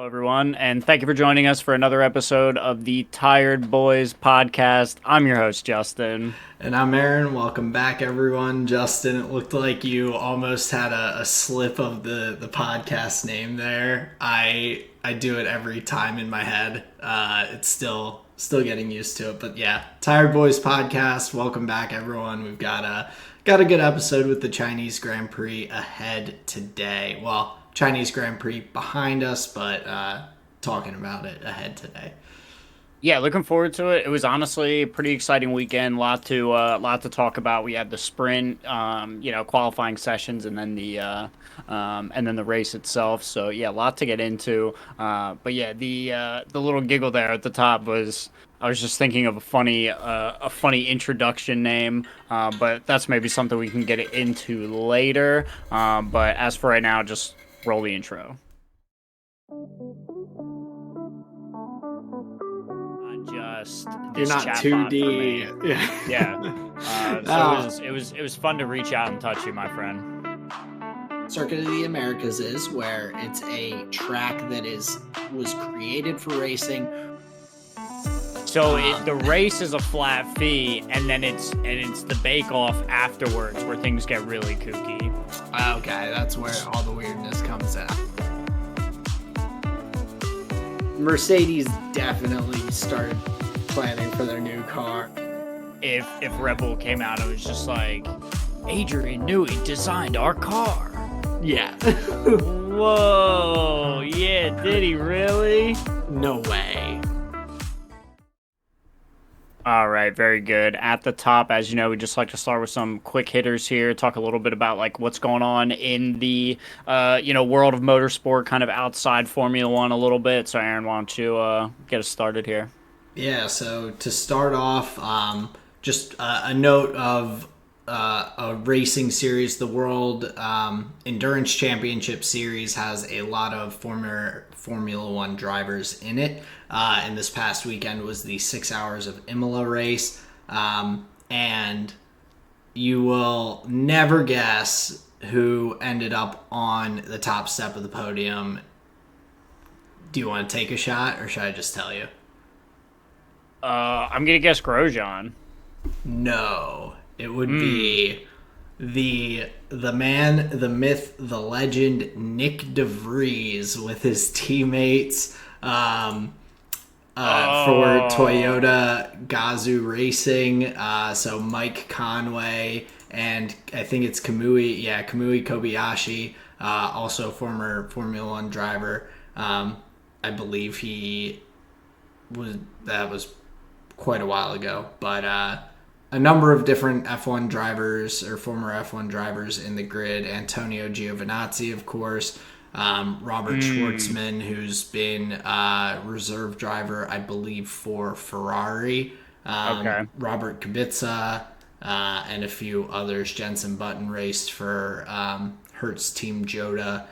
Hello, everyone, and thank you for joining us for another episode of the Tired Boys podcast. I'm your host, Justin. And I'm Aaron. Welcome back, everyone. Justin, it looked like you almost had a slip of the podcast name there. I do it every time in my head. It's still getting used to it, but yeah, Tired Boys podcast. Welcome back, everyone. We've got a good episode with the Chinese Grand Prix ahead today. Well, Chinese Grand Prix behind us, but talking about it ahead today. Yeah, looking forward to it. It was honestly a pretty exciting weekend. Lot to talk about. We had the sprint, qualifying sessions, and then the race itself. So yeah, a lot to get into. But yeah, the little giggle there at the top was. I was just thinking of a funny introduction name, but that's maybe something we can get into later. But as for right now, just roll the intro. Just You're this not chatbot for me. 2D. Yeah. Yeah. So it was fun to reach out and touch you, my friend. Circuit of the Americas is where it's a track that was created for racing. So the race is a flat fee, and then it's the bake off afterwards where things get really kooky. Okay, that's where all the weirdness comes in. Mercedes definitely started planning for their new car. If Red Bull came out and was just like, Adrian Newey designed our car. Yeah. Whoa, yeah, did he really? No way. All right, very good. At the top, as you know, we just like to start with some quick hitters here, talk a little bit about like what's going on in the world of motorsport, kind of outside Formula One a little bit. So Aaron, why don't you get us started here? Yeah, so to start off, just a note of a racing series. The World Endurance Championship Series has a lot of former Formula One drivers in it. And this past weekend was the 6 Hours of Imola race. And you will never guess who ended up on the top step of the podium. Do you want to take a shot, or should I just tell you? I'm gonna guess Grosjean. No, it would be the man, the myth, the legend, Nick DeVries with his teammates for Toyota Gazoo Racing. So Mike Conway and I think it's Kamui. Yeah, Kamui Kobayashi, also former Formula One driver. I believe that was quite a while ago, but a number of different F1 drivers or former F1 drivers in the grid. Antonio Giovinazzi, of course, Robert Schwartzman, who's been reserve driver, I believe, for Ferrari, Robert Kubica, and a few others. Jenson Button raced for Hertz Team Joda.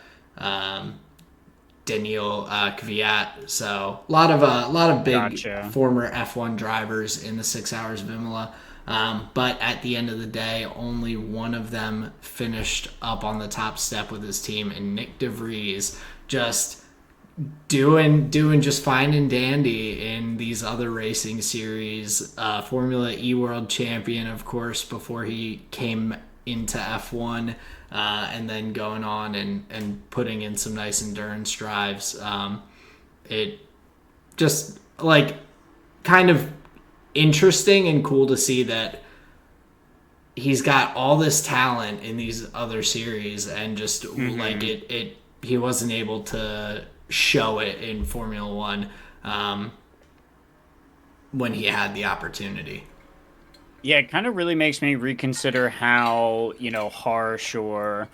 Daniel Kvyat. So a lot of big former F1 drivers in the 6 Hours of Imola. But at the end of the day, only one of them finished up on the top step with his team, and Nick DeVries just doing just fine and dandy in these other racing series. Formula E World Champion, of course, before he came into F1. And then going on and putting in some nice endurance drives. It just like kind of interesting and cool to see that he's got all this talent in these other series and just like it he wasn't able to show it in Formula One when he had the opportunity. Yeah, it kind of really makes me reconsider how, harsh or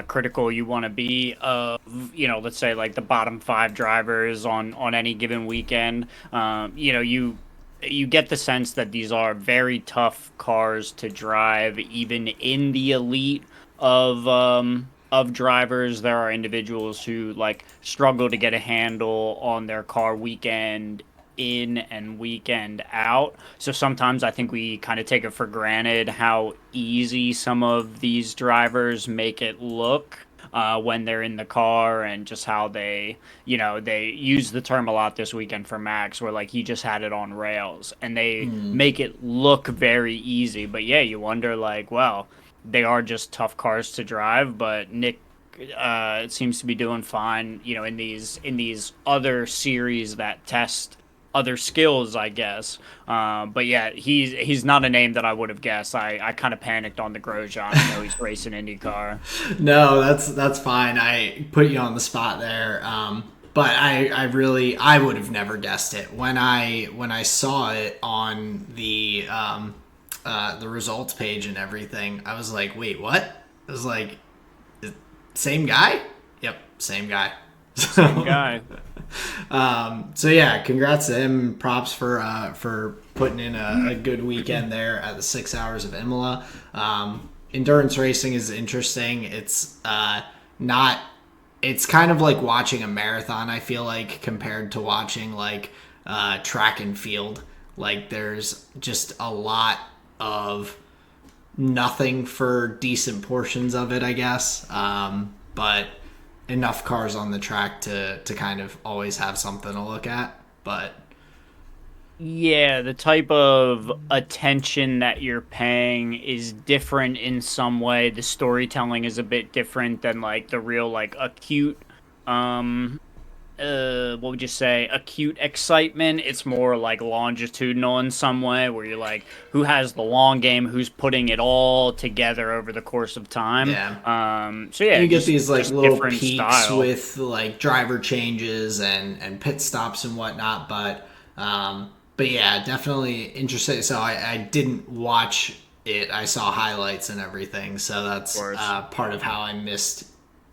critical you want to be of, let's say like the bottom five drivers on any given weekend. You get the sense that these are very tough cars to drive, even in the elite of drivers. There are individuals who like struggle to get a handle on their car weekend in and weekend out. So sometimes I think we kind of take it for granted how easy some of these drivers make it look. when they're in the car, and just how they use the term a lot this weekend for Max, where like he just had it on rails, and they make it look very easy. But yeah, you wonder like, well, they are just tough cars to drive, but Nick it seems to be doing fine, in these other series that test other skills, I guess. But yeah, he's not a name that I would have guessed. I kind of panicked on the Grosjean. I know he's racing IndyCar. No, that's fine. I put you on the spot there. But I would have never guessed it when I saw it on the results page and everything. I was like, wait, what? I was like, same guy? Yep, same guy. Same guy. So yeah, congrats to him. Props for putting in a good weekend there at the 6 hours of Imola. Endurance racing is interesting. It's not. It's kind of like watching a marathon. I feel like compared to watching like track and field. Like there's just a lot of nothing for decent portions of it, I guess. But enough cars on the track to kind of always have something to look at. But Yeah, the type of attention that you're paying is different in some way. The storytelling is a bit different than like the real like acute um what would you say, acute excitement. It's more like longitudinal in some way, where you're like, who has the long game, who's putting it all together over the course of time. yeah, So yeah, you get these like just little different peaks style. with like driver changes and pit stops and whatnot. But yeah, definitely interesting. So I didn't watch it. I saw highlights and everything. So Of that's course. part of how I missed,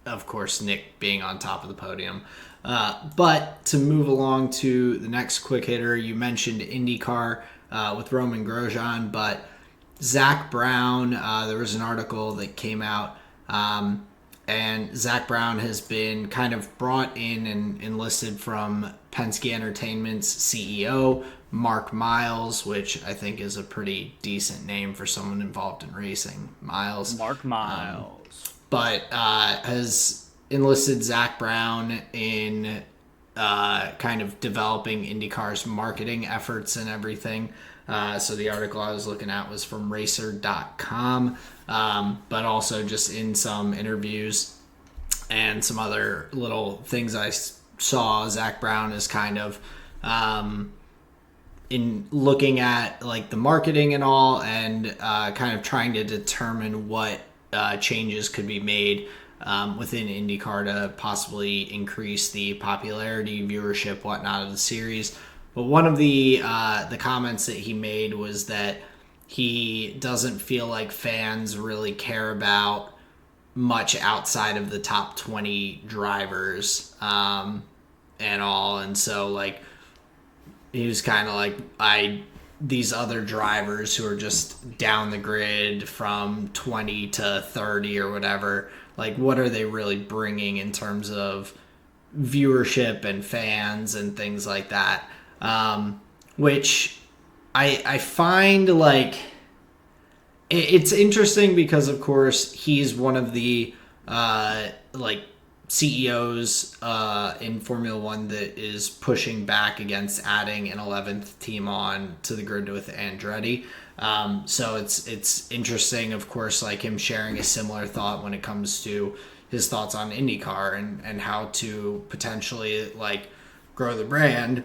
of course, Nick being on top of the podium. But to move along to the next quick hitter, you mentioned IndyCar with Roman Grosjean, but Zach Brown, there was an article that came out, and Zach Brown has been kind of brought in and enlisted from Penske Entertainment's CEO, Mark Miles, which I think is a pretty decent name for someone involved in racing, Miles. Mark Miles. But has enlisted Zach Brown in kind of developing IndyCar's marketing efforts and everything. So the article I was looking at was from racer.com, but also just in some interviews and some other little things I saw, Zach Brown is kind of in looking at like the marketing and all, and kind of trying to determine what changes could be made within IndyCar to possibly increase the popularity, viewership, whatnot of the series. But one of the comments that he made was that he doesn't feel like fans really care about much outside of the top 20 drivers and all. And so like he was kind of like, these other drivers who are just down the grid from 20 to 30 or whatever, like what are they really bringing in terms of viewership and fans and things like that, which I find like it's interesting because of course he's one of the like CEOs in Formula One that is pushing back against adding an 11th team on to the grid with Andretti. So it's interesting, of course, like him sharing a similar thought when it comes to his thoughts on IndyCar and how to potentially like grow the brand,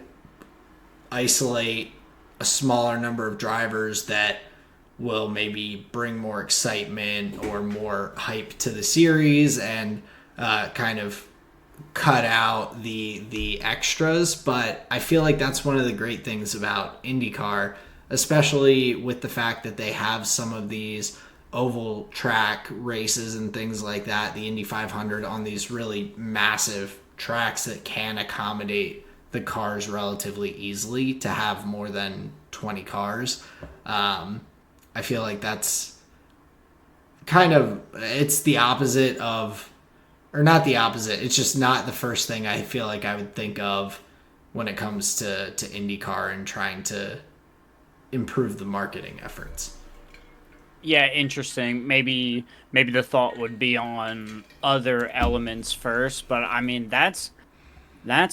isolate a smaller number of drivers that will maybe bring more excitement or more hype to the series, and kind of cut out the extras. But I feel like that's one of the great things about IndyCar, especially with the fact that they have some of these oval track races and things like that, the Indy 500 on these really massive tracks that can accommodate the cars relatively easily to have more than 20 cars. I feel like that's kind of, it's the opposite of, or not the opposite, it's just not the first thing I feel like I would think of when it comes to IndyCar and trying to improve the marketing efforts. Yeah, interesting. Maybe the thought would be on other elements first, but I mean that's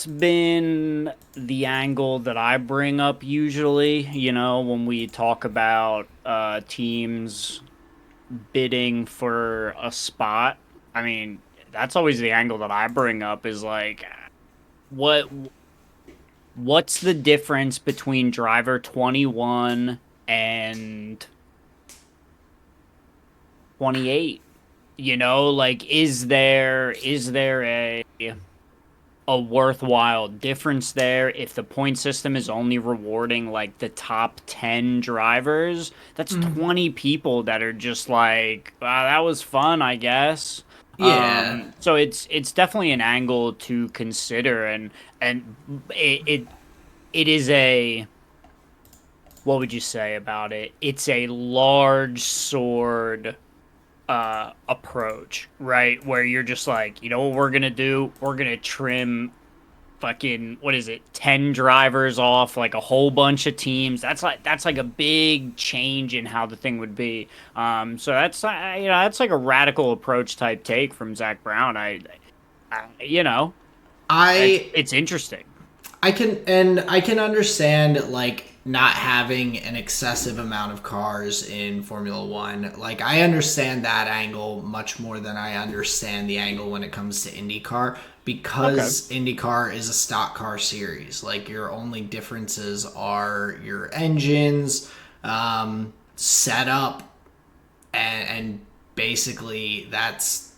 been the angle that I bring up usually, when we talk about teams bidding for a spot. I mean, that's always the angle that I bring up is like what what's the difference between driver 21 and 28? Like is there a worthwhile difference there if the point system is only rewarding like the top 10 drivers? That's 20 people that are just like, wow, that was fun, I guess. Yeah, So it's definitely an angle to consider, and it is a, what would you say about it? It's a large sword approach, right? Where you're just like, you know what we're gonna do? We're gonna trim fucking, what is it, 10 drivers off like a whole bunch of teams. That's like a big change in how the thing would be. So that's like a radical approach type take from Zach Brown. I I it's interesting. I can understand like not having an excessive amount of cars in Formula One. Like I understand that angle much more than I understand the angle when it comes to IndyCar Okay. because IndyCar is a stock car series. Like your only differences are your engines, setup, and basically that's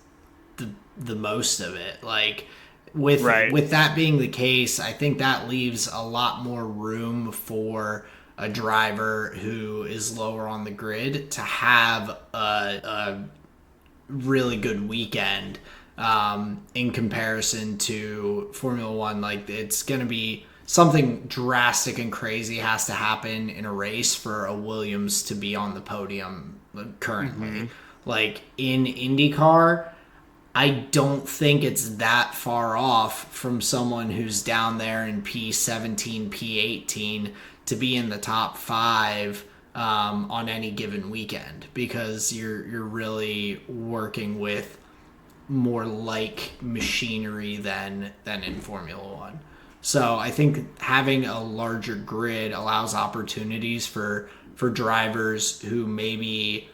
the most of it. Like Right. with that being the case, I think that leaves a lot more room for a driver who is lower on the grid to have a really good weekend in comparison to Formula One. Like it's going to be something drastic and crazy has to happen in a race for a Williams to be on the podium currently. Hmm. Like in IndyCar, I don't think it's that far off from someone who's down there in P17, P18 to be in the top five on any given weekend because you're really working with more like machinery than in Formula One. So I think having a larger grid allows opportunities for drivers who maybe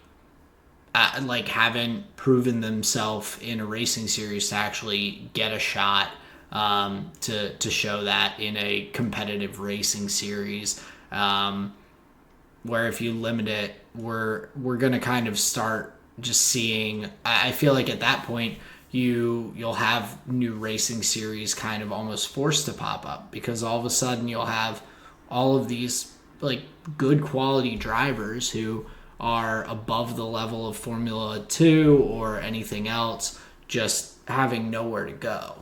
like haven't proven themselves in a racing series to actually get a shot to show that in a competitive racing series. Where if you limit it, we're gonna kind of start just seeing. I feel like at that point you'll have new racing series kind of almost forced to pop up because all of a sudden you'll have all of these like good quality drivers who are above the level of Formula 2 or anything else just having nowhere to go.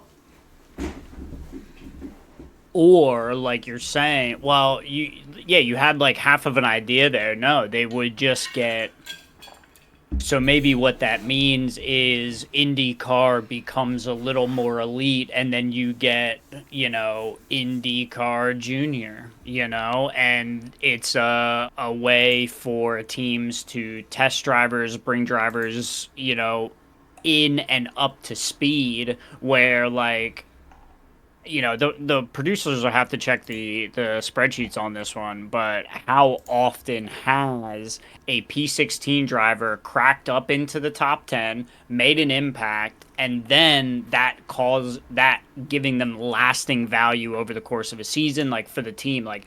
Or like you're saying, well, you had like half of an idea there. No, they would just get, so maybe what that means is IndyCar becomes a little more elite, and then you get, IndyCar Junior, and it's a way for teams to test drivers, bring drivers, in and up to speed, where like the producers will have to check the spreadsheets on this one, but how often has a P16 driver cracked up into the top 10, made an impact, and then that caused that giving them lasting value over the course of a season, like for the team, like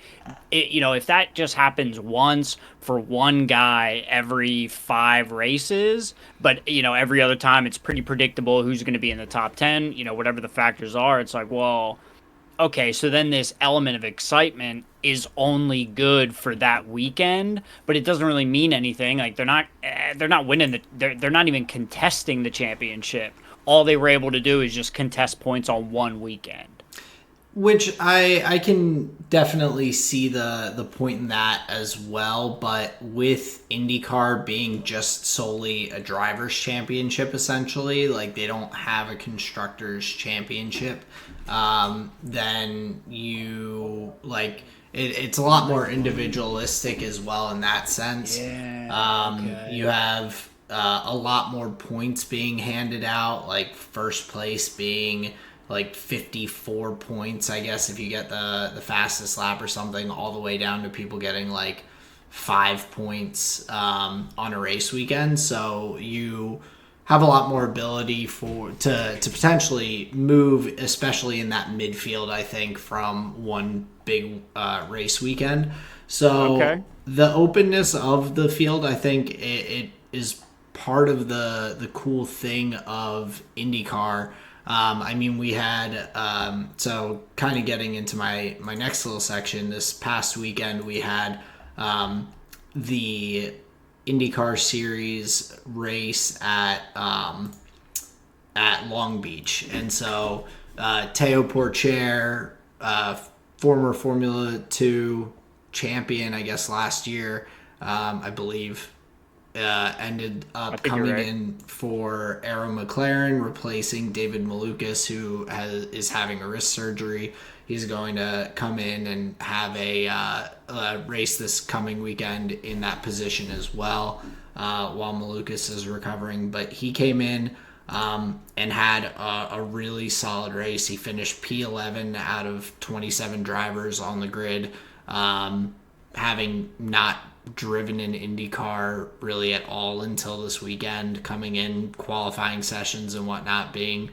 if that just happens once for one guy every 5 races, but every other time it's pretty predictable who's going to be in the top 10, whatever the factors are, it's like, well, okay, so then this element of excitement is only good for that weekend, but it doesn't really mean anything. Like they're not winning they're not even contesting the championship. All they were able to do is just contest points on one weekend. Which I can definitely see the point in that as well, but with IndyCar being just solely a drivers championship essentially, like they don't have a constructors championship, then you like it's a lot more individualistic as well in that sense. Yeah. You Okay. have a lot more points being handed out, like first place being like 54 points, I guess, if you get the fastest lap or something, all the way down to people getting like 5 points on a race weekend. So you have a lot more ability to potentially move, especially in that midfield. I think from one big race weekend. So Okay. the openness of the field, I think it is part of the cool thing of IndyCar. I mean, we had so kind of getting into my next little section. This past weekend, we had the IndyCar Series race at Long Beach, and so Teo Porcher, former Formula Two champion, I guess last year, I believe, ended I up think you're coming right. in for Arrow McLaren, replacing David Malukas, who is having a wrist surgery. He's going to come in and have a race this coming weekend in that position as well, while Malukas is recovering. But he came in and had a really solid race. He finished P11 out of 27 drivers on the grid, having not driven an IndyCar really at all until this weekend, coming in qualifying sessions and whatnot being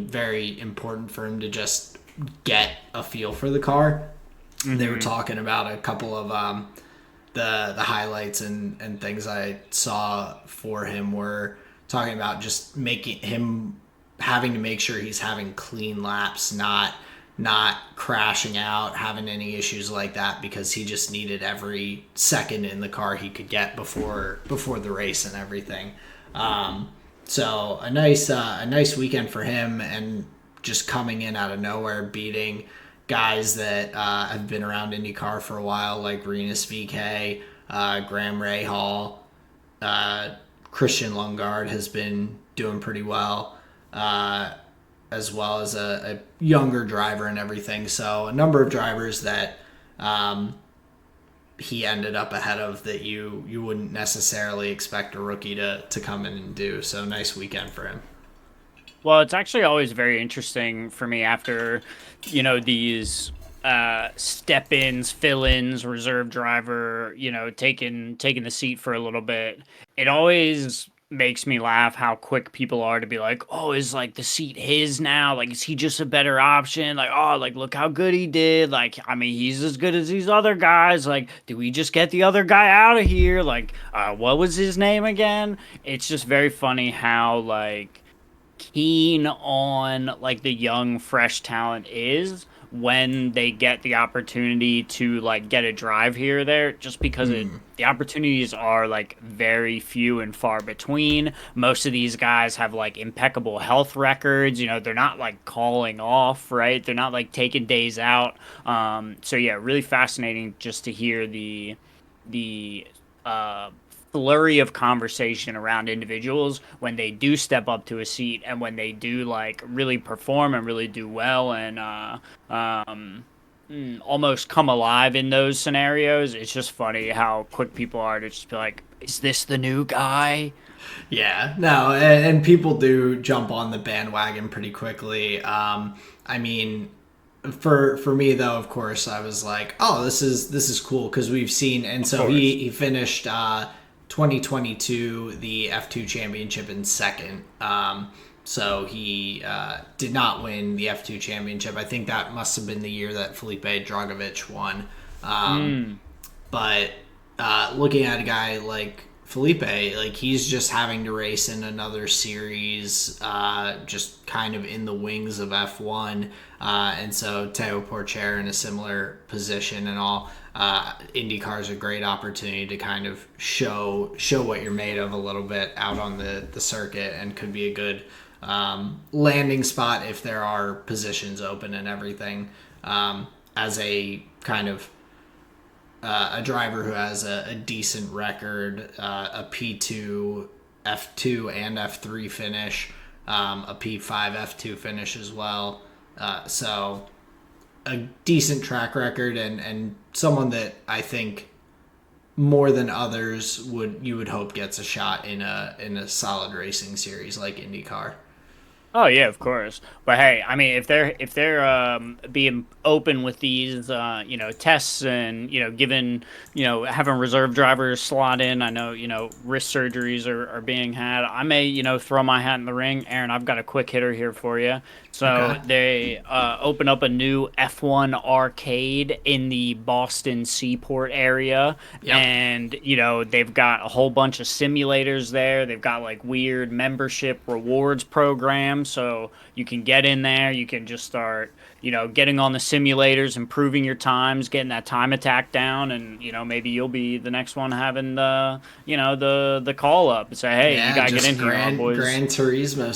very important for him to just get a feel for the car. They were Mm-hmm. talking about a couple of the highlights and things I saw for him were talking about just making him having to make sure he's having clean laps, not crashing out, having any issues like that, because he just needed every second in the car he could get before the race and everything. So a nice weekend for him, and just coming in out of nowhere, beating guys that have been around IndyCar for a while, like Renus VK, Graham Rahal, Christian Lundgaard has been doing pretty well, as well as a younger driver and everything. So a number of drivers that he ended up ahead of that you wouldn't necessarily expect a rookie to come in and do. So nice weekend for him. Well, it's actually always very interesting for me after, these step-ins, fill-ins, reserve driver, taking the seat for a little bit. It always makes me laugh how quick people are to be like, "Oh, is like the seat his now? Like is he just a better option? Like, oh, like look how good he did. Like, I mean, he's as good as these other guys. Like, do we just get the other guy out of here? Like, what was his name again?" It's just very funny how like keen on like the young fresh talent is when they get the opportunity to like get a drive here or there, just because the opportunities are like very few and far between. Most of these guys have like impeccable health records, they're not like calling off, right? They're not like taking days out. So yeah, really fascinating just to hear the uh flurry of conversation around individuals when they do step up to a seat and when they do like really perform and really do well and almost come alive in those scenarios. It's just funny how quick people are to just be like, is this the new guy? Yeah, no, and people do jump on the bandwagon pretty quickly. I mean, for me though, of course, I was like, oh, this is cool because we've seen, and Of so course. he finished 2022 the F2 championship in second. So he did not win the F2 championship. I think that must have been the year that Felipe Dragovich won. Um, Mm, but looking at a guy like Felipe, like he's just having to race in another series, just kind of in the wings of F1. And so Teo Porcher in a similar position and all. IndyCar is a great opportunity to kind of show what you're made of a little bit out on the circuit, and could be a good landing spot if there are positions open and everything. As a kind of a driver who has a decent record, a P2, F2, and F3 finish, a P5, F2 finish as well. So a decent track record and someone that I think more than others you would hope gets a shot in a solid racing series like IndyCar. Oh yeah, of course. But hey, I mean, if they're being open with these tests and given having reserve drivers slot in, I know wrist surgeries are being had. I may throw my hat in the ring, Aaron. I've got a quick hitter here for you. So Okay. they open up a new F1 arcade in the Boston Seaport area, Yep. and they've got a whole bunch of simulators there. They've got like weird membership rewards programs, so you can get in there. You can just start getting on the simulators, improving your times, getting that time attack down, and maybe you'll be the next one having the call up and say, hey, you Yeah, gotta get just in here, our boys. Gran Turismo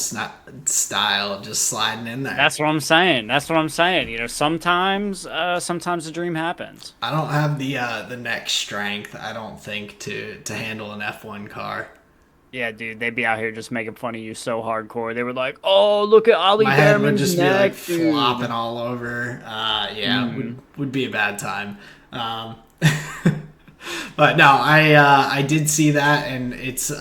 style, just sliding in there. That's what I'm saying. That's what I'm saying. Sometimes the dream happens. I don't have the neck strength, I don't think, to handle an F1 car. Yeah, dude, they'd be out here just making fun of you so hardcore. They were like, "Oh, look at Ollie My head would Behrman's just be like neck, flopping dude." all over. Yeah, Mm. would be a bad time. Um, but no, I did see that, and it's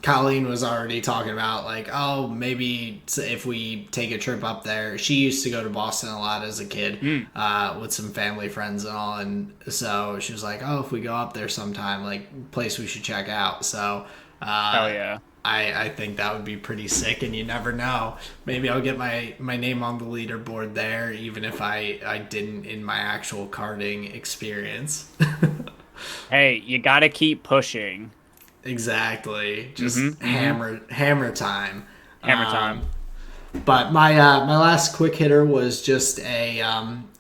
Colleen was already talking about like, oh, maybe if we take a trip up there. She used to go to Boston a lot as a kid Mm. with some family friends and all, and so she was like, oh, if we go up there sometime, like place we should check out. So. Hell Uh, yeah. I think that would be pretty sick, and you never know. Maybe I'll get my name on the leaderboard there, even if I didn't in my actual karting experience. Hey, you gotta keep pushing. Exactly, Mm-hmm. just Mm-hmm. hammer time. Hammer time. But my last quick hitter was just a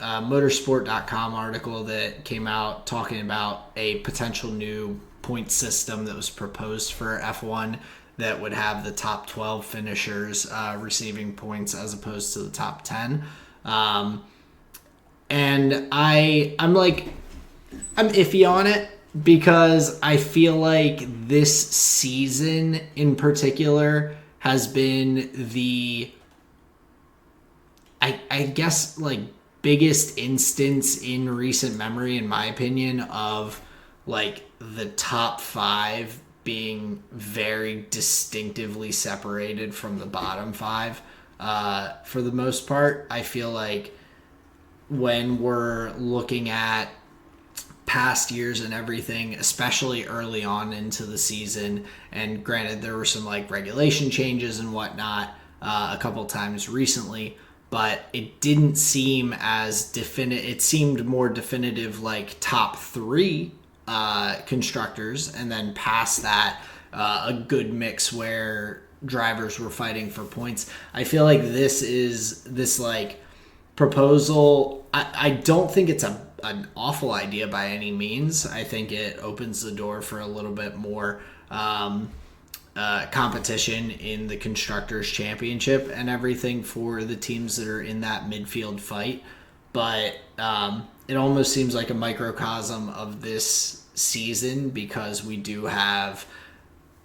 motorsport.com article that came out talking about a potential new point system that was proposed for F1 that would have the top 12 finishers receiving points as opposed to the top 10. Um, and I'm iffy on it because I feel like this season in particular has been I guess like biggest instance in recent memory, in my opinion, of like the top five being very distinctively separated from the bottom five. For the most part, I feel like when we're looking at past years and everything, especially early on into the season, and granted, there were some like regulation changes and whatnot a couple times recently, but it didn't seem as definitive. It seemed more definitive, like top three constructors, and then past that, a good mix where drivers were fighting for points. I feel like this like proposal. I don't think it's an awful idea by any means. I think it opens the door for a little bit more competition in the constructors championship and everything for the teams that are in that midfield fight. But it almost seems like a microcosm of this season because we do have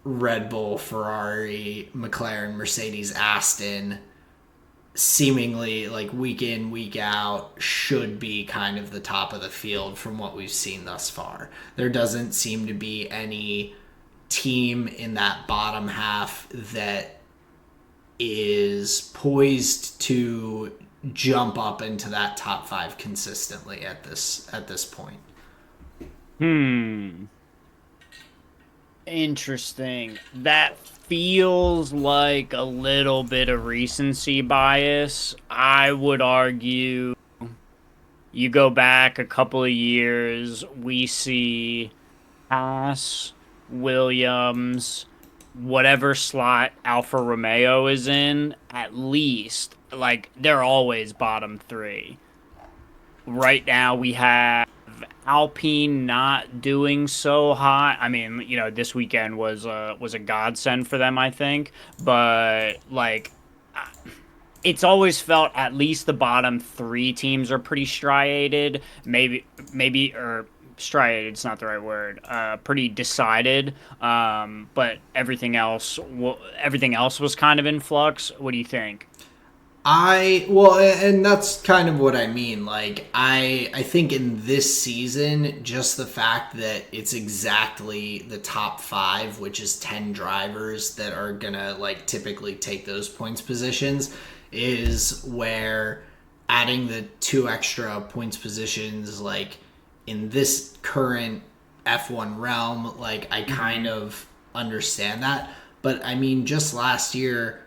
Red Bull, Ferrari, McLaren, Mercedes, Aston seemingly like week in, week out should be kind of the top of the field from what we've seen thus far. There doesn't seem to be any team in that bottom half that is poised to jump up into that top five consistently at this point. Hmm. Interesting. That feels like a little bit of recency bias. I would argue you go back a couple of years, we see Haas, Williams, whatever slot Alfa Romeo is in, at least, like, they're always bottom three. Right now, we have Alpine not doing so hot. I mean, this weekend was a godsend for them, I think. But like, it's always felt at least the bottom three teams are pretty striated. Maybe or striated. It's not the right word. Pretty decided. But everything else was kind of in flux. What do you think? And that's kind of what I mean. Like, I think in this season, just the fact that it's exactly the top five, which is 10 drivers that are gonna like typically take those points positions, is where adding the two extra points positions, like in this current F1 realm, like I kind of understand that. But I mean, just last year,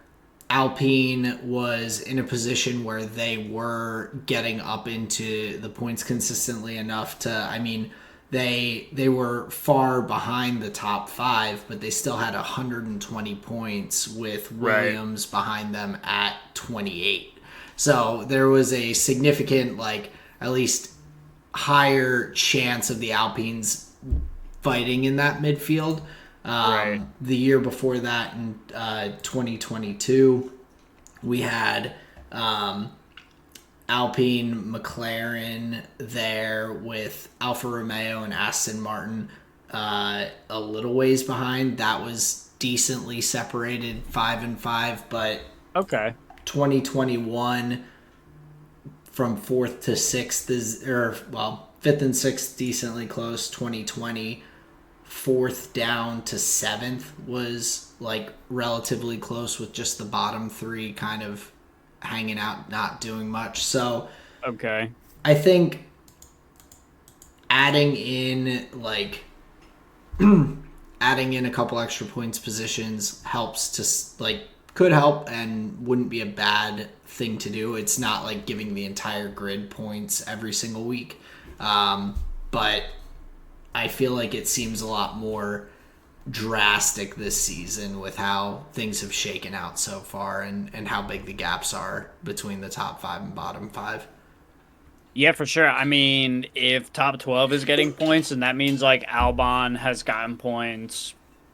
Alpine was in a position where they were getting up into the points consistently enough to, I mean, they were far behind the top five, but they still had 120 points with Williams behind them at 28. So there was a significant, like, at least higher chance of the Alpines fighting in that midfield. The year before that, in 2022, we had Alpine, McLaren there with Alfa Romeo and Aston Martin a little ways behind. That was decently separated, 5 and 5, but 2021 from fourth to sixth fifth and sixth decently close. 2020 fourth down to seventh was like relatively close, with just the bottom three kind of hanging out, not doing much. So I think adding in a couple extra points positions helps to could help and wouldn't be a bad thing to do. It's not like giving the entire grid points every single week, but I feel like it seems a lot more drastic this season with how things have shaken out so far, and how big the gaps are between the top five and bottom five. Yeah, for sure. I mean, if top 12 is getting points, and that means like Albon has gotten points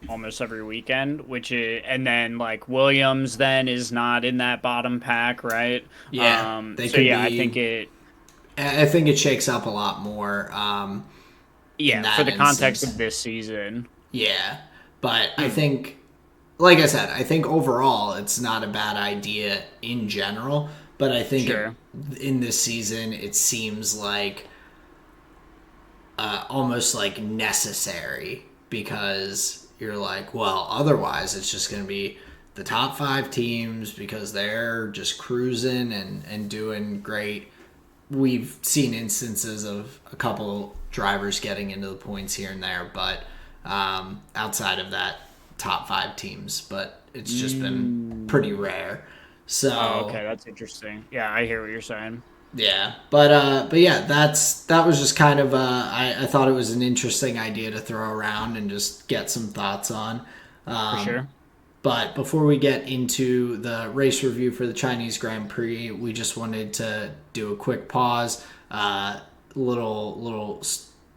almost every weekend, and then like Williams then is not in that bottom pack, right? Yeah. I think it shakes up a lot more. For the context of this season. Yeah. But I think, like I said, I think overall it's not a bad idea in general. But I think in this season it seems like almost like necessary, because you're like, well, otherwise it's just going to be the top five teams because they're just cruising and doing great. We've seen instances of a couple drivers getting into the points here and there, but outside of that, top five teams. But it's just been pretty rare. So okay, that's interesting. Yeah, I hear what you're saying. Yeah, but yeah, that was just kind of I thought it was an interesting idea to throw around and just get some thoughts on. For sure. But before we get into the race review for the Chinese Grand Prix, we just wanted to do a quick pause, little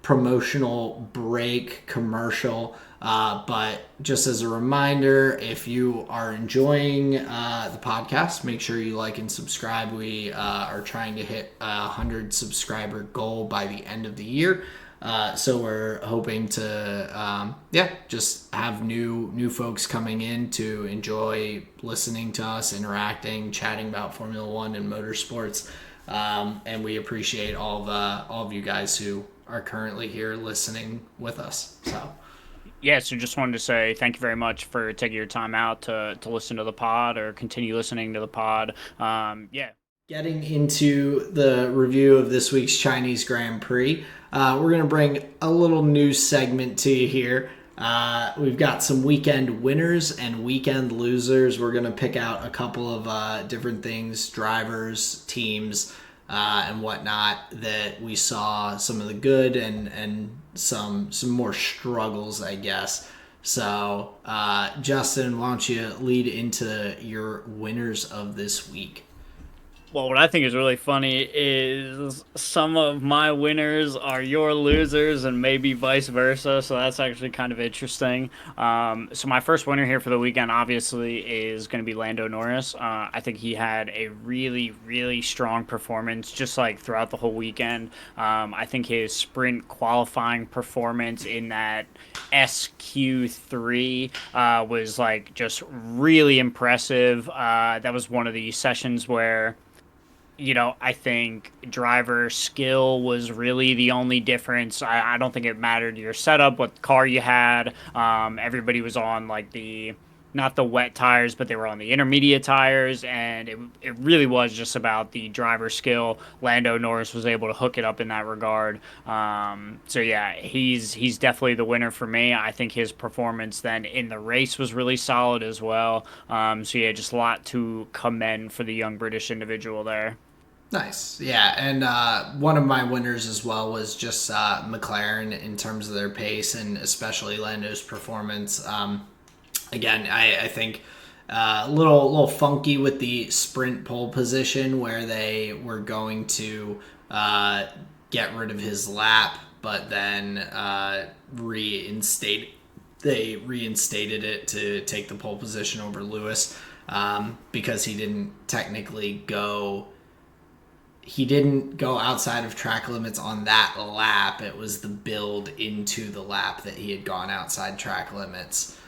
promotional break commercial. But just as a reminder, if you are enjoying the podcast, make sure you like and subscribe. We are trying to hit a 100 subscriber goal by the end of the year. So we're hoping to, just have new folks coming in to enjoy listening to us, interacting, chatting about Formula One and motorsports. And we appreciate all of you guys who are currently here listening with us. So just wanted to say thank you very much for taking your time out to listen to the pod or continue listening to the pod. Getting into the review of this week's Chinese Grand Prix, we're going to bring a little news segment to you here. We've got some weekend winners and weekend losers. We're going to pick out a couple of different things, drivers, teams, and whatnot, that we saw some of the good and some more struggles, I guess. So, Justin, why don't you lead into your winners of this week? Well, what I think is really funny is some of my winners are your losers, and maybe vice versa. So that's actually kind of interesting. So my first winner here for the weekend, obviously, is going to be Lando Norris. I think he had a really, really strong performance, just like throughout the whole weekend. I think his sprint qualifying performance in that SQ3 was like just really impressive. That was one of the sessions where I think driver skill was really the only difference. I don't think it mattered your setup, what car you had. Everybody was on like not the wet tires, but they were on the intermediate tires, and it really was just about the driver skill. Lando Norris was able to hook it up in that regard. So yeah, he's definitely the winner for me. I think his performance then in the race was really solid as well. So yeah, just a lot to commend for the young British individual there. Nice. Yeah. And one of my winners as well was just McLaren in terms of their pace and especially Lando's performance. Again, I think a little funky with the sprint pole position where they were going to get rid of his lap, but then they reinstated it to take the pole position over Lewis because he didn't go outside of track limits on that lap. It was the build into the lap that he had gone outside track limits.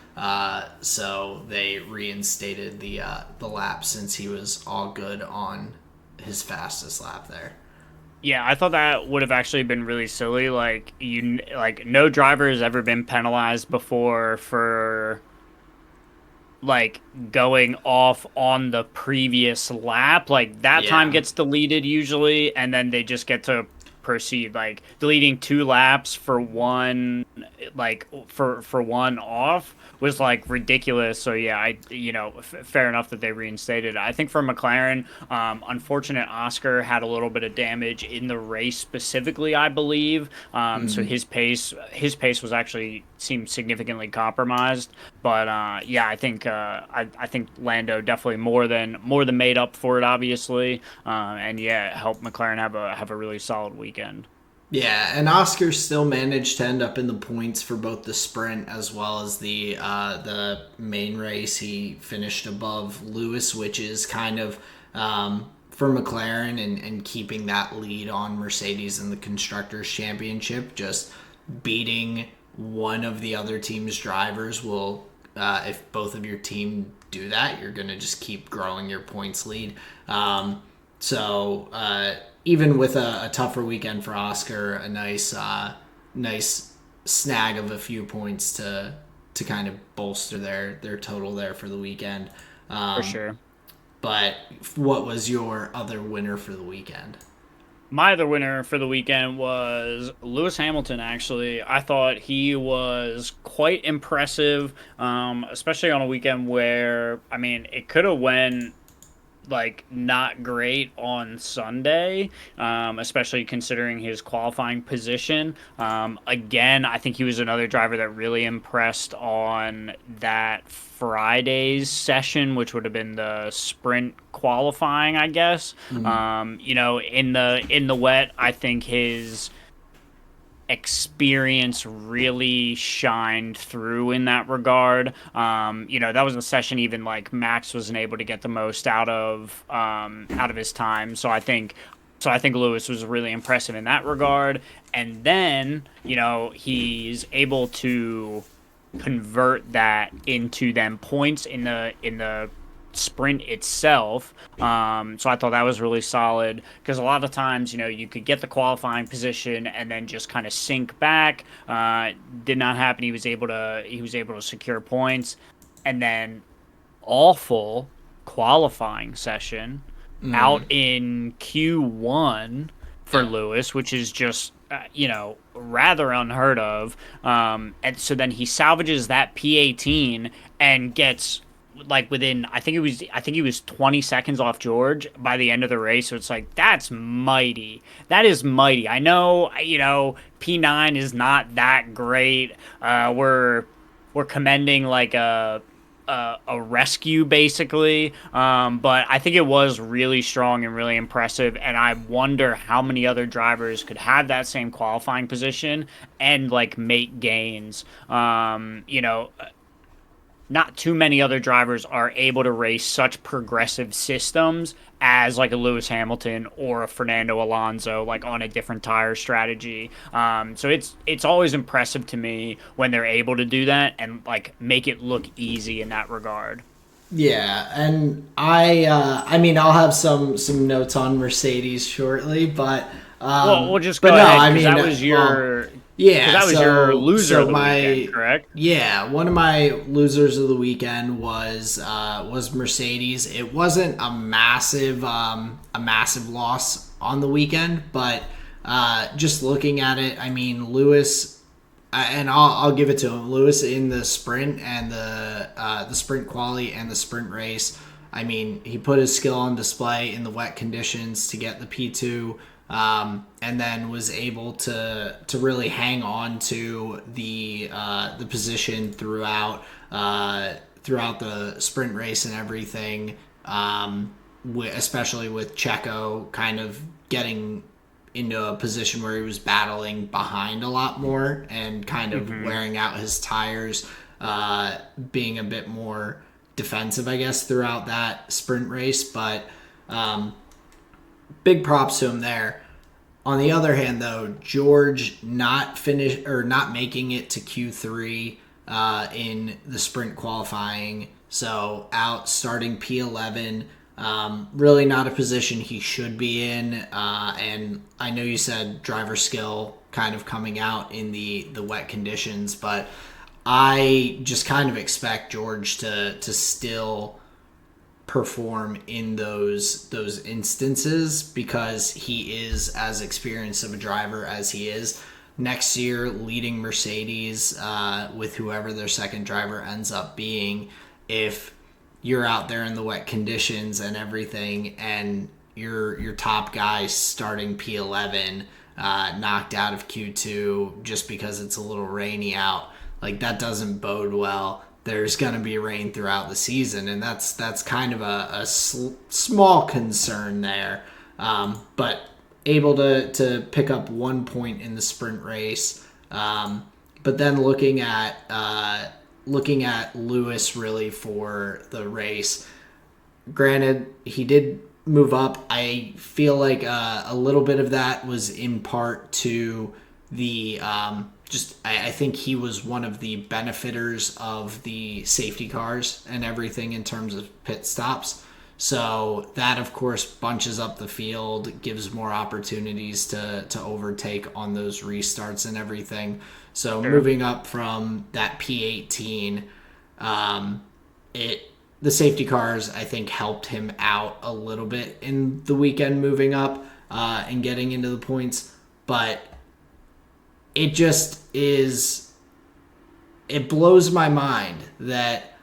So they reinstated the lap since he was all good on his fastest lap there. Yeah, I thought that would have actually been really silly. No driver has ever been penalized before for like going off on the previous lap. Like that time Yeah. gets deleted usually, and then they just get to proceed. Like deleting two laps for one, like for one off was like ridiculous. So yeah, fair enough that they reinstated it. I think for McLaren, unfortunate Oscar had a little bit of damage in the race specifically, I believe. So his pace was actually seemed significantly compromised. But yeah, I think Lando definitely more than made up for it, obviously. And yeah, it helped McLaren have a really solid weekend. Yeah, and Oscar still managed to end up in the points for both the sprint as well as the main race. He finished above Lewis, which is kind of for McLaren and keeping that lead on Mercedes in the Constructors' Championship. Just beating one of the other team's drivers will, if both of your team do that, you're going to just keep growing your points lead. So even with a tougher weekend for Oscar, a nice snag of a few points to kind of bolster their total there for the weekend. For sure. But what was your other winner for the weekend? My other winner for the weekend was Lewis Hamilton, actually. I thought he was quite impressive, especially on a weekend where, I mean, it could have went like not great on Sunday, especially considering his qualifying position. Again, I think he was another driver that really impressed on that Friday's session, which would have been the sprint qualifying, I guess. In the wet, I think his experience really shined through in that regard. That was a session even like Max wasn't able to get the most out of his time. So I think Lewis was really impressive in that regard. And then, he's able to convert that into them points in the sprint itself. So I thought that was really solid because a lot of times, you could get the qualifying position and then just kind of sink back. Did not happen. He was able to secure points, and then awful qualifying session out in Q1 for Lewis, which is just rather unheard of. And so then he salvages that P18 and gets like within I think he was 20 seconds off George by the end of the race. So it's like that's mighty. That is mighty. I know, P9 is not that great. We're commending like a rescue basically. But I think it was really strong and really impressive. And I wonder how many other drivers could have that same qualifying position and like make gains. Not too many other drivers are able to race such progressive systems as like a Lewis Hamilton or a Fernando Alonso, like on a different tire strategy. So it's always impressive to me when they're able to do that and like make it look easy in that regard. Yeah, and I mean, I'll have some notes on Mercedes shortly, Well, we'll just but go no, ahead I because mean, that was well, your yeah. loser So of the weekend, my correct? yeah, one of my losers of the weekend was Mercedes. It wasn't a massive loss on the weekend, but just looking at it, I mean, Lewis, and I'll give it to him. Lewis in the sprint and the sprint quali and the sprint race. I mean, he put his skill on display in the wet conditions to get the P2, and then was able to really hang on to the position throughout the sprint race and everything. Especially with Checo kind of getting into a position where he was battling behind a lot more and kind of wearing out his tires, being a bit more defensive, I guess, throughout that sprint race. But big props to him there. On the other hand, though, George not making it to Q3 in the sprint qualifying, so out starting P11. Really not a position he should be in. And I know you said driver skill kind of coming out in the wet conditions, but I just kind of expect George to still perform in those instances because he is as experienced of a driver as he is. Next year, leading Mercedes with whoever their second driver ends up being, if you're out there in the wet conditions and everything, and your top guy starting P11 knocked out of Q2 just because it's a little rainy out, like that doesn't bode well. There's going to be rain throughout the season, and that's kind of a small concern there. But able to pick up 1 point in the sprint race. But then looking at Lewis really for the race. Granted, he did move up. I feel like a little bit of that was in part to the I think he was one of the benefiters of the safety cars and everything in terms of pit stops. So that, of course, bunches up the field, gives more opportunities to overtake on those restarts and everything. So Sure. moving up from that P18, the safety cars, I think, helped him out a little bit in the weekend moving up and getting into the points. But it just is, it blows my mind that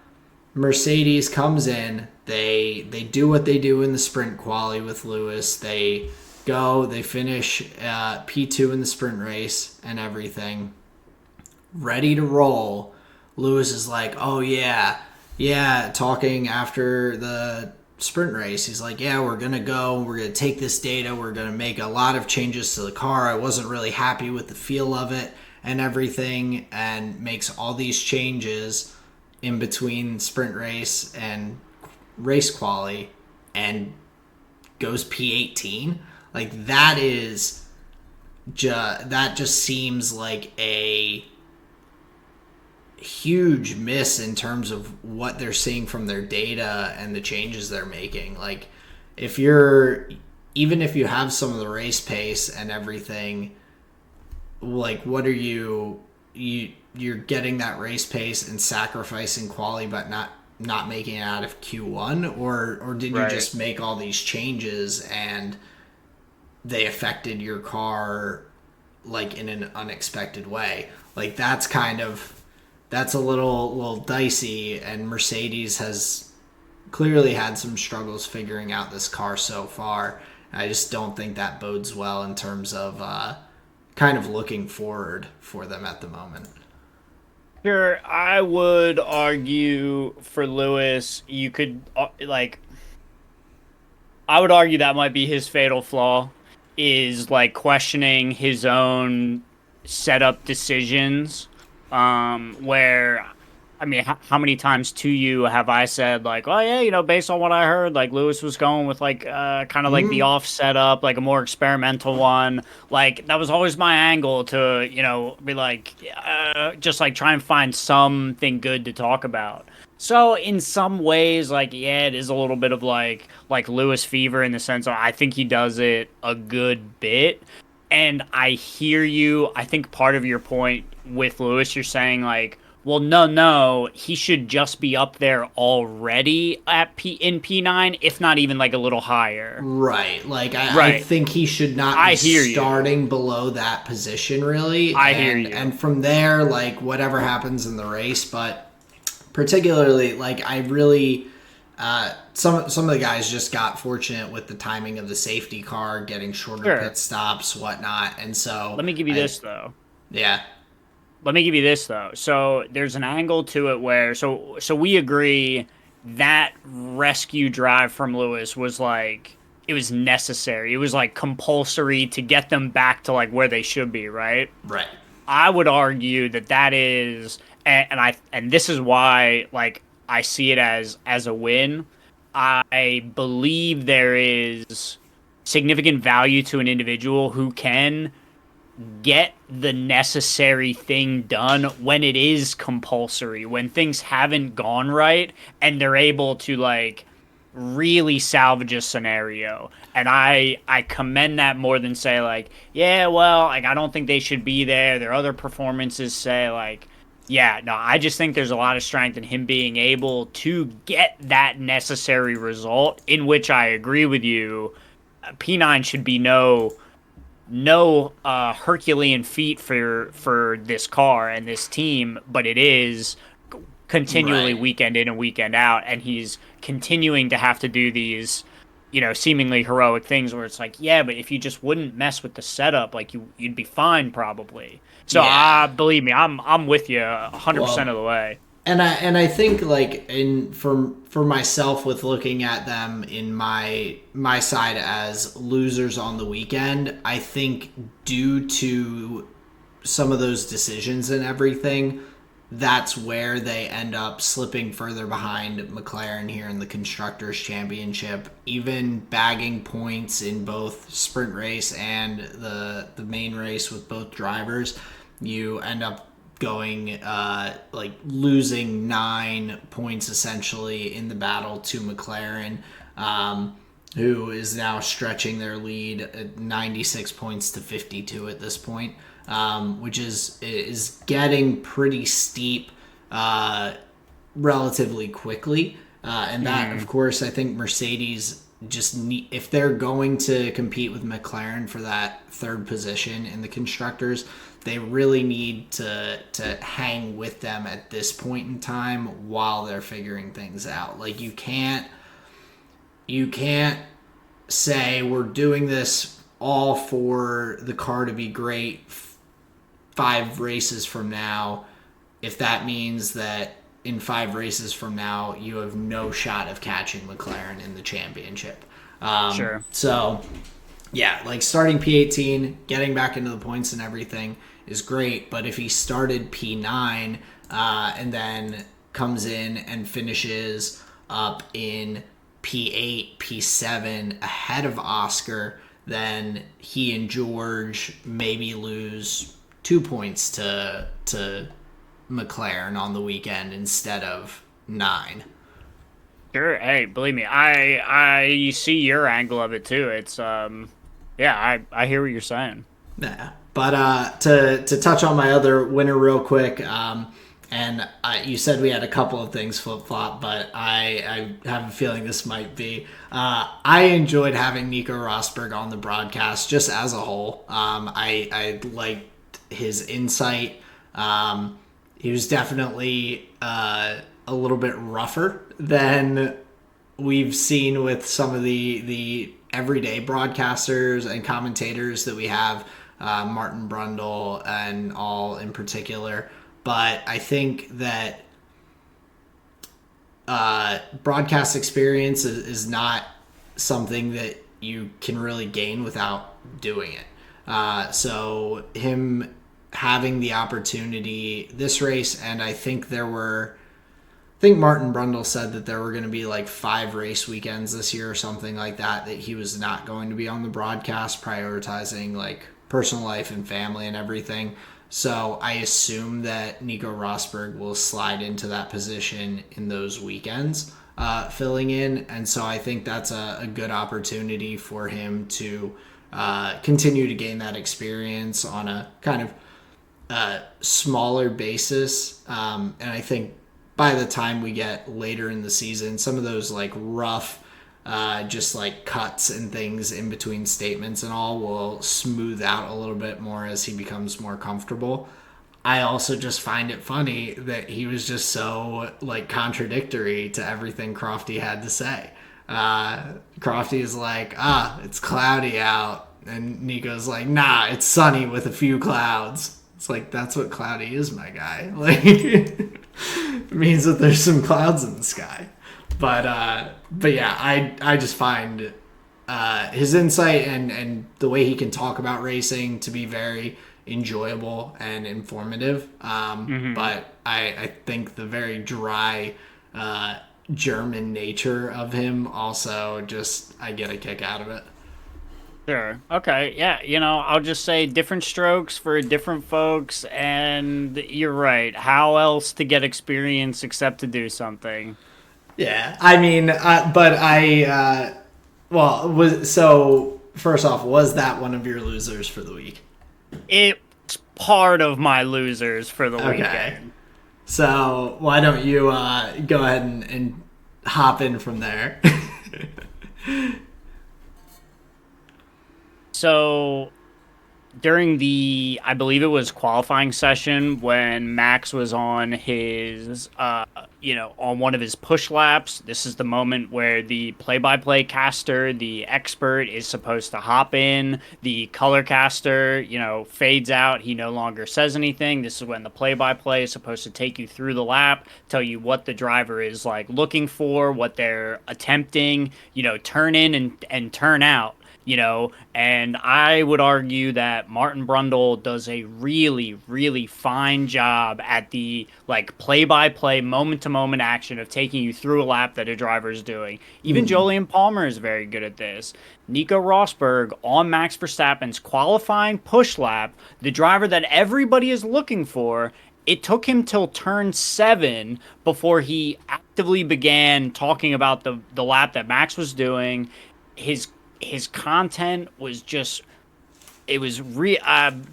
Mercedes comes in, they do what they do in the sprint quali with Lewis. They finish P2 in the sprint race and everything, ready to roll. Lewis is like, oh yeah, talking after the sprint race. He's like, yeah, we're going to take this data. We're going to make a lot of changes to the car. I wasn't really happy with the feel of it and everything, and makes all these changes in between sprint race and race quali and goes P18. Like that just seems like a huge miss in terms of what they're seeing from their data and the changes they're making. Like even if you have some of the race pace and everything, like what are you're getting that race pace and sacrificing quali but not making it out of Q1, or did you just make all these changes and they affected your car like in an unexpected way? Like that's a little dicey, and Mercedes has clearly had some struggles figuring out this car so far. I just don't think that bodes well in terms of kind of looking forward for them at the moment. Sure, I would argue for Lewis, you could I would argue that might be his fatal flaw is like questioning his own setup decisions. Where I mean, how many times to you have I said like, oh yeah, based on what I heard, like Lewis was going with like kind of like the off setup, like a more experimental one. Like that was always my angle to, be like just like try and find something good to talk about. So in some ways, like yeah, it is a little bit of like Lewis fever in the sense of I think he does it a good bit. And I hear you. I think part of your point with Lewis, you're saying like, well, no, he should just be up there already at P9, if not even like a little higher. Right. Like I Right. think he should not I be hear you. starting below that position really. I hear And you. from there, like whatever happens in the race, but particularly like I really some of the guys just got fortunate with the timing of the safety car, getting shorter Sure. pit stops, whatnot. And so Let me give you this though. yeah. Let me give you this though. So there's an angle to it where so we agree that rescue drive from Lewis was like it was necessary. It was like compulsory to get them back to like where they should be, right? Right. I would argue that that is and this is why like I see it as a win. I believe there is significant value to an individual who can get the necessary thing done when it is compulsory, when things haven't gone right and they're able to like really salvage a scenario. And I commend that more than say like, yeah, well, like I don't think they should be there. Their other performances say like, yeah, no, I just think there's a lot of strength in him being able to get that necessary result, in which I agree with you. P9 should be no Herculean feat for this car and this team, but it is continually Right. weekend in and weekend out, and he's continuing to have to do these, seemingly heroic things where it's like, yeah, but if you just wouldn't mess with the setup, like you'd be fine probably. So, Yeah. believe me, I'm with you 100% Well, of the way. and I think like in for myself with looking at them in my side as losers on the weekend, I think due to some of those decisions and everything, that's where they end up slipping further behind McLaren here in the Constructors' Championship, even bagging points in both sprint race and the main race with both drivers. You end up going like losing 9 points essentially in the battle to McLaren. Who is now stretching their lead at 96 points to 52 at this point, which is getting pretty steep relatively quickly. And that, of course, I think Mercedes just need, if they're going to compete with McLaren for that third position in the constructors, they really need to hang with them at this point in time while they're figuring things out. Like you can't say we're doing this all for the car to be great 5 races from now if that means that in 5 races from now you have no shot of catching McLaren in the championship. Sure. So yeah, like starting P18, getting back into the points and everything is great, but if he started P9 and then comes in and finishes up in P8, P7 ahead of Oscar, then he and George maybe lose 2 points to McLaren on the weekend instead of 9. Sure. Hey, believe me, I see your angle of it too. It's yeah, I hear what you're saying. Yeah. But to touch on my other winner real quick, and you said we had a couple of things flip flop, but I have a feeling this might be. I enjoyed having Nico Rosberg on the broadcast just as a whole. I liked his insight. He was definitely a little bit rougher than we've seen with some of the everyday broadcasters and commentators that we have, Martin Brundle and all in particular. But I think that broadcast experience is not something that you can really gain without doing it. So him having the opportunity this race, and I think Martin Brundle said that there were going to be like 5 race weekends this year or something like that he was not going to be on the broadcast, prioritizing like personal life and family and everything. So I assume that Nico Rosberg will slide into that position in those weekends, filling in. And so I think that's a good opportunity for him to continue to gain that experience on a kind of smaller basis. And I think by the time we get later in the season, some of those like rough just like cuts and things in between statements and all will smooth out a little bit more as he becomes more comfortable. I also just find it funny that he was just so like contradictory to everything Crofty had to say. Crofty is like, it's cloudy out, and Nico's like, nah, it's sunny with a few clouds. It's like, that's what cloudy is, my guy. Like, it means that there's some clouds in the sky. But yeah, I just find his insight and the way he can talk about racing to be very enjoyable and informative. But I think the very dry German nature of him also just, I get a kick out of it. Sure. Okay. Yeah. I'll just say different strokes for different folks. And you're right. How else to get experience except to do something? Yeah. I mean, first off, was that one of your losers for the week? It's part of my losers for the weekend. So why don't you go ahead and hop in from there? So during I believe it was qualifying session when Max was on his, on one of his push laps, this is the moment where the play-by-play caster, the expert, is supposed to hop in. The color caster, fades out. He no longer says anything. This is when the play-by-play is supposed to take you through the lap, tell you what the driver is like looking for, what they're attempting, turn in and turn out. And I would argue that Martin Brundle does a really, really fine job at the like play-by-play, moment-to-moment action of taking you through a lap that a driver is doing. Even Jolyon Palmer is very good at this. Nico Rosberg on Max Verstappen's qualifying push lap, the driver that everybody is looking for, it took him till turn 7 before he actively began talking about the lap that Max was doing. His content was just, it was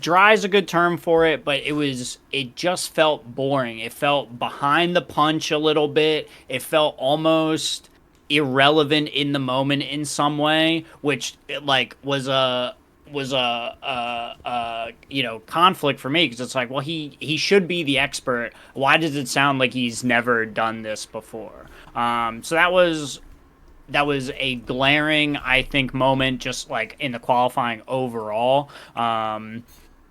dry is a good term for it, but it just felt boring. It felt behind the punch a little bit. It felt almost irrelevant in the moment in some way, which like was a conflict for me, because it's like, well, he should be the expert. Why does it sound like he's never done this before? So that was a glaring, I think, moment just like in the qualifying overall.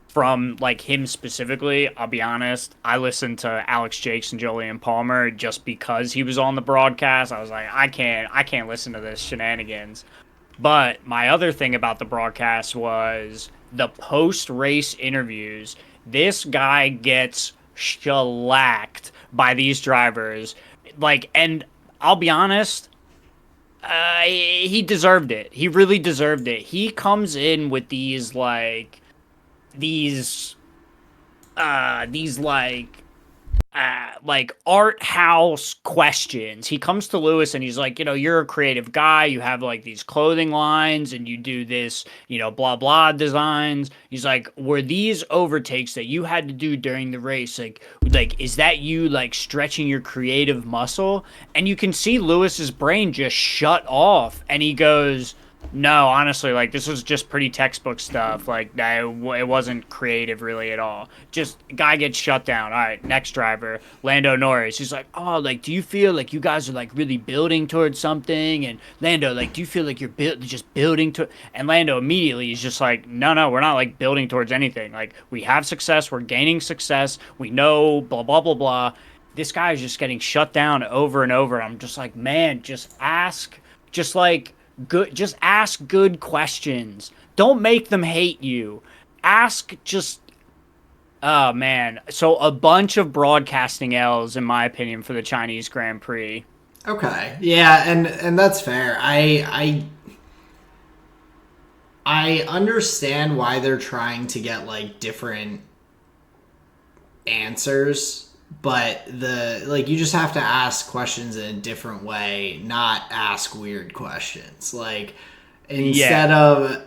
From like him specifically, I'll be honest, I listened to Alex Jakes and Jolyon Palmer just because he was on the broadcast. I was like, I can't listen to this shenanigans. But my other thing about the broadcast was the post-race interviews. This guy gets shellacked by these drivers. Like, and I'll be honest, he deserved it. He really deserved it. He comes in with these art house questions. He comes to Lewis and he's like, you're a creative guy. You have like these clothing lines and you do this, blah, blah designs. He's like, were these overtakes that you had to do during the race? Like, is that you like stretching your creative muscle? And you can see Lewis's brain just shut off. And he goes, No, honestly, like this was just pretty textbook stuff. Like that, it wasn't creative really at all. Just guy gets shut down. All right, next driver, Lando Norris. He's like, oh, like, do you feel like you guys are like really building towards something? And Lando, like, do you feel like you're just building to? And Lando immediately is just like, no, no, we're not like building towards anything. Like we have success, we're gaining success. We know, blah blah blah blah. This guy is just getting shut down over and over. I'm just like, man, just ask, just like good, just ask good questions. Don't make them hate you. Ask just oh man. So a bunch of broadcasting L's in my opinion for the Chinese Grand Prix. Okay, yeah, and that's fair. I understand why they're trying to get like different answers, but the like you just have to ask questions in a different way, not ask weird questions. Like instead Yeah. of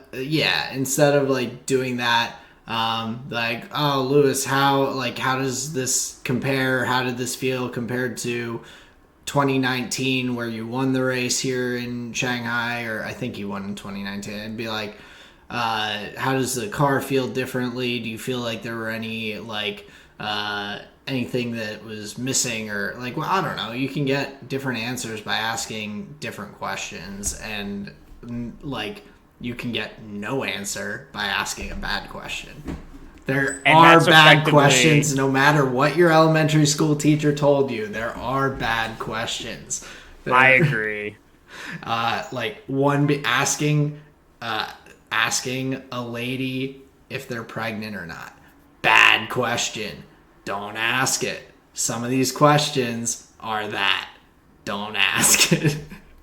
instead of like doing that, like, oh, Lewis, how does this compare? How did this feel compared to 2019 where you won the race here in Shanghai, or I think you won in 2019, and be like, how does the car feel differently? Do you feel like there were any like anything that was missing, or like, well, I don't know. You can get different answers by asking different questions, and like you can get no answer by asking a bad question. There And are that's bad effectively questions no matter what your elementary school teacher told you. There are bad questions. I There, agree. like one be asking a lady if they're pregnant or not. Bad question. Don't ask it. Some of these questions are that. Don't ask it.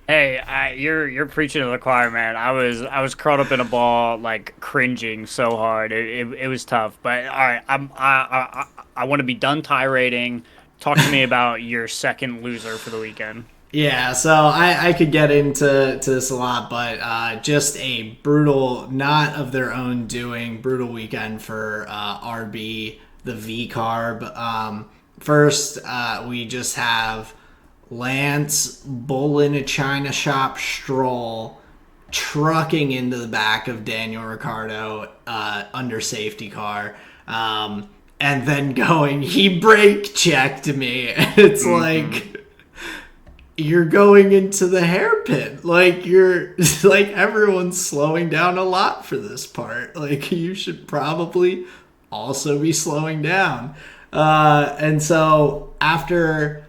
Hey, you're preaching to the choir, man. I was curled up in a ball, like cringing so hard. It was tough. But all right, I want to be done tirading. Talk to me about your second loser for the weekend. Yeah, so I could get into this a lot, but just a brutal, not of their own doing, brutal weekend for RB, the V carb. First, we just have Lance Bull in a China shop Stroll trucking into the back of Daniel Ricciardo under safety car. And then going, he brake checked me. And it's Hmm. like, you're going into the hairpin. Like, you're, like, everyone's slowing down a lot for this part. Like, you should probably also be slowing down. And so after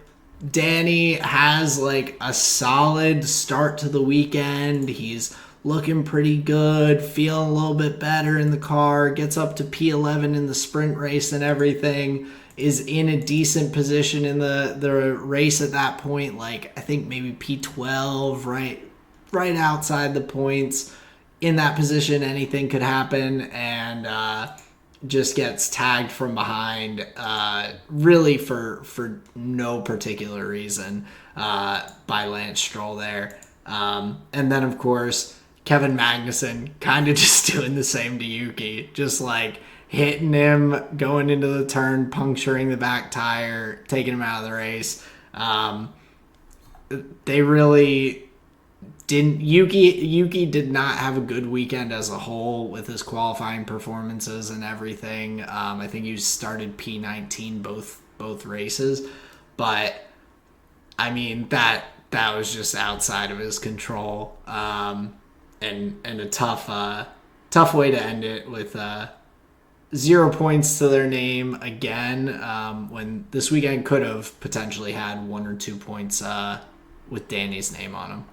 Danny has like a solid start to the weekend, he's looking pretty good, feeling a little bit better in the car, gets up to P11 in the sprint race and everything, is in a decent position in the race at that point, like I think maybe P12, right outside the points. In that position, anything could happen, and just gets tagged from behind, really for no particular reason, by Lance Stroll there. And then, of course, Kevin Magnussen kind of just doing the same to Yuki, just like hitting him, going into the turn, puncturing the back tire, taking him out of the race. They really didn't. Yuki did not have a good weekend as a whole with his qualifying performances and everything. I think he started P19 both races, but I mean that was just outside of his control, and a tough way to end it with 0 points to their name again, when this weekend could have potentially had 1 or 2 points with Danny's name on them.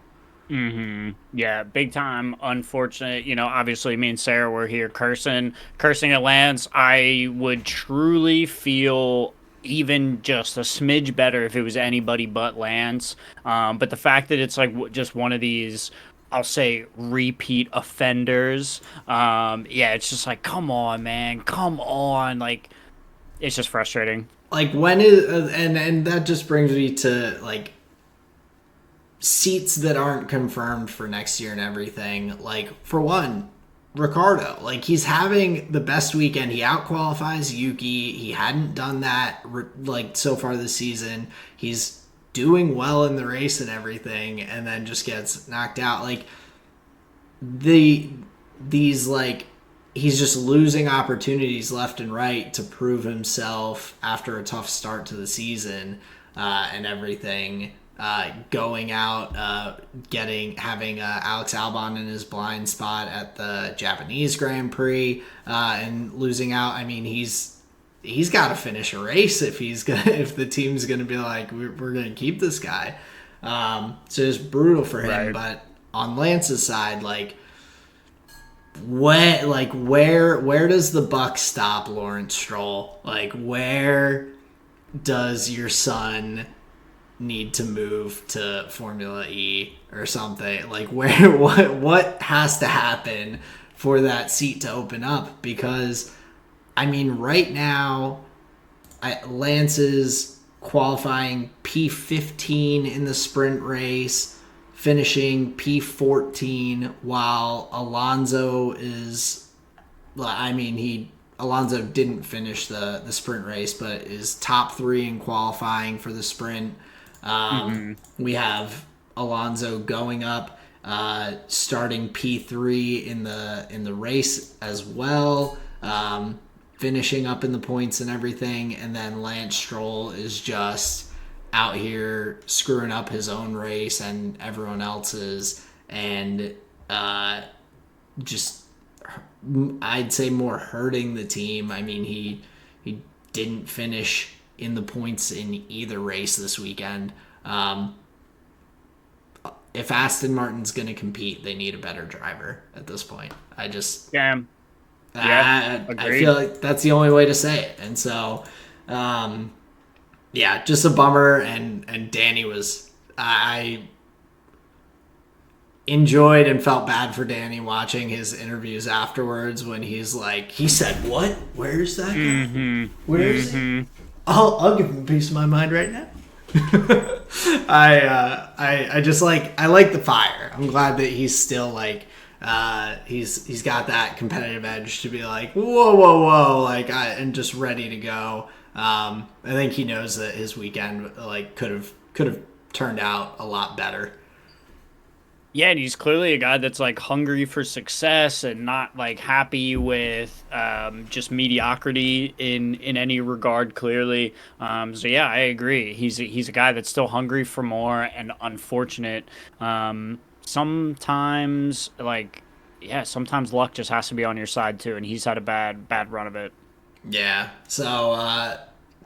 Yeah, big time. Unfortunate. Obviously, me and Sarah were here cursing at Lance. I would truly feel even just a smidge better if it was anybody but Lance. But the fact that it's like just one of these, I'll say, repeat offenders. Yeah, it's just like, come on, man, come on. Like, it's just frustrating. Like when is and that just brings me to like seats that aren't confirmed for next year and everything. Like, for one, Ricardo, like, he's having the best weekend. He outqualifies Yuki. He hadn't done that like so far this season. He's doing well in the race and everything, and then just gets knocked out. Like, these like he's just losing opportunities left and right to prove himself after a tough start to the season and everything. Going out, having Alex Albon in his blind spot at the Japanese Grand Prix and losing out. I mean, he's got to finish a race if the team's gonna be like we're gonna keep this guy. So it's brutal for him. Right. But on Lance's side, where does the buck stop, Lawrence Stroll? Like, where does your son need to move to Formula E or something? Like, what has to happen for that seat to open up? Because I mean, right now, Lance is qualifying P15 in the sprint race, finishing P14, while Alonso Alonso didn't finish the sprint race, but is top 3 in qualifying for the sprint. We have Alonso going up, starting P3 in the race as well. Finishing up in the points and everything, and then Lance Stroll is just out here screwing up his own race and everyone else's, and just I'd say more hurting the team. I mean, he didn't finish in the points in either race this weekend. If Aston Martin's going to compete, they need a better driver at this point. I feel like that's the only way to say it. And so, just a bummer. And Danny I enjoyed and felt bad for Danny watching his interviews afterwards when he's like, he said, what? Where's that guy? Mm-hmm. Where's it? I'll give him a piece of my mind right now. I just I like the fire. I'm glad that he's still he's got that competitive edge to be like, whoa, and just ready to go. I think he knows that his weekend could have turned out a lot better. Yeah, and he's clearly a guy that's hungry for success and not happy with just mediocrity in any regard. Clearly, so yeah, I agree. He's a guy that's still hungry for more, and unfortunate. Sometimes sometimes luck just has to be on your side too, and he's had a bad run of it. Yeah, so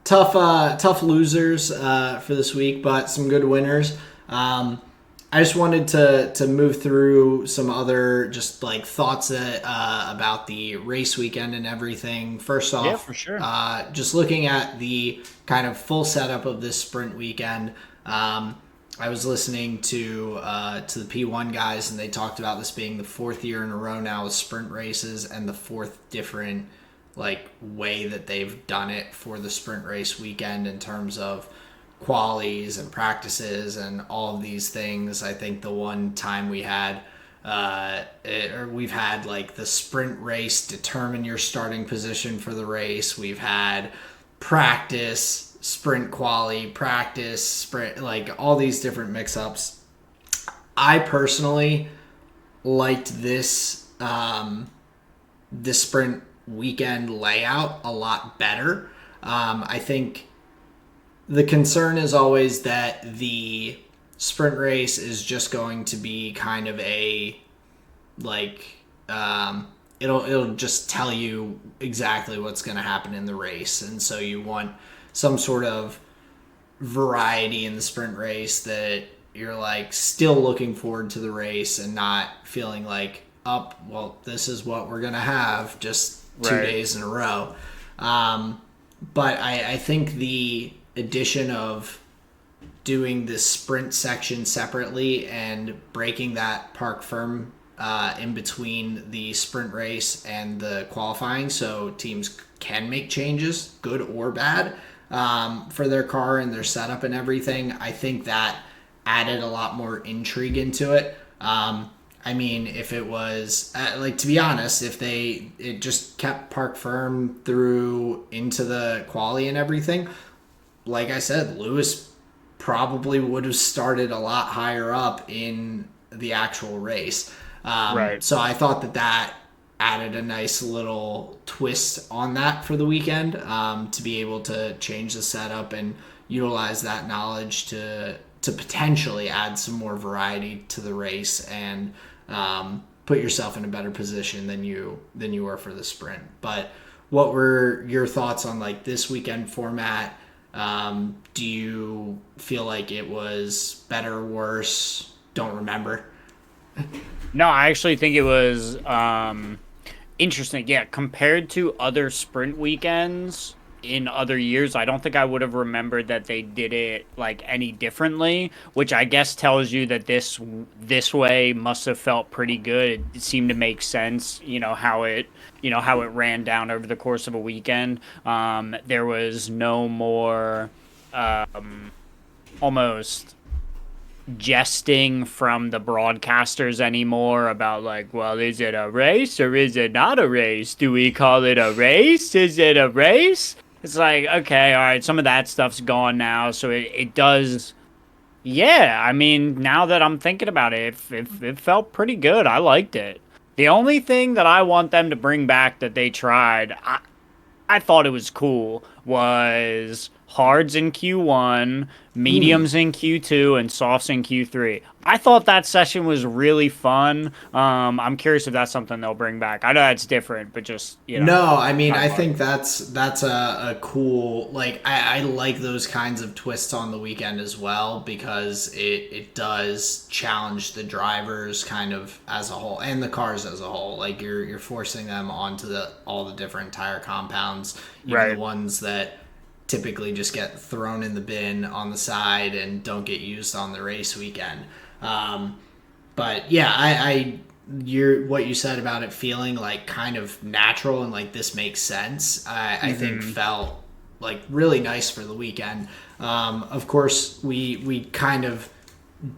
tough losers for this week, but some good winners. I just wanted to move through some other just thoughts about the race weekend and everything. First off, yeah, for sure. Just looking at the kind of full setup of this sprint weekend. I was listening to the P1 guys, and they talked about this being the 4th year in a row now with sprint races, and the 4th different way that they've done it for the sprint race weekend in terms of qualies and practices and all of these things. I think the one time we've had the sprint race determine your starting position for the race. We've had practice, sprint quali, practice, sprint, all these different mix-ups. I personally liked this sprint weekend layout a lot better. I think the concern is always that the sprint race is just going to be kind of a it'll just tell you exactly what's going to happen in the race, and so you want some sort of variety in the sprint race that you're still looking forward to the race and not feeling this is what we're going to have just 2 days in a row. But I think the addition of doing the sprint section separately and breaking that park firm in between the sprint race and the qualifying, so teams can make changes, good or bad, for their car and their setup and everything. I think that added a lot more intrigue into it. I mean, if it was to be honest, if it just kept park firm through into the quali and everything, like I said, Lewis probably would have started a lot higher up in the actual race. Right. So I thought that added a nice little twist on that for the weekend, to be able to change the setup and utilize that knowledge to potentially add some more variety to the race and put yourself in a better position than you were for the sprint. But what were your thoughts on like this weekend format? Do you feel like it was better or worse? Don't remember. No, I actually think it was interesting. Yeah, compared to other sprint weekends in other years, I don't think I would have remembered that they did it like any differently, which I guess tells you that this way must have felt pretty good. It seemed to make sense, how it ran down over the course of a weekend. There was no more almost jesting from the broadcasters anymore about like, well, is it a race or is it not a race? Do we call it a race? Is it a race? It's like, okay, all right, some of that stuff's gone now, so it does. Yeah, I mean, now that I'm thinking about it, it felt pretty good. I liked it. The only thing that I want them to bring back that they tried, I thought it was cool, was hards in Q1, Mm. mediums in Q2, and softs in Q3. I thought that session was really fun. I'm curious if that's something they'll bring back. I know that's different, but just, No, I mean, my I part. think that's a cool, like, I like those kinds of twists on the weekend as well, because it does challenge the drivers kind of as a whole and the cars as a whole. Like you're forcing them onto all the different tire compounds, even the Right. ones that typically just get thrown in the bin on the side and don't get used on the race weekend. But yeah, I what you said about it feeling like kind of natural and like this makes sense, I think Hmm. felt like really nice for the weekend. Of course, we kind of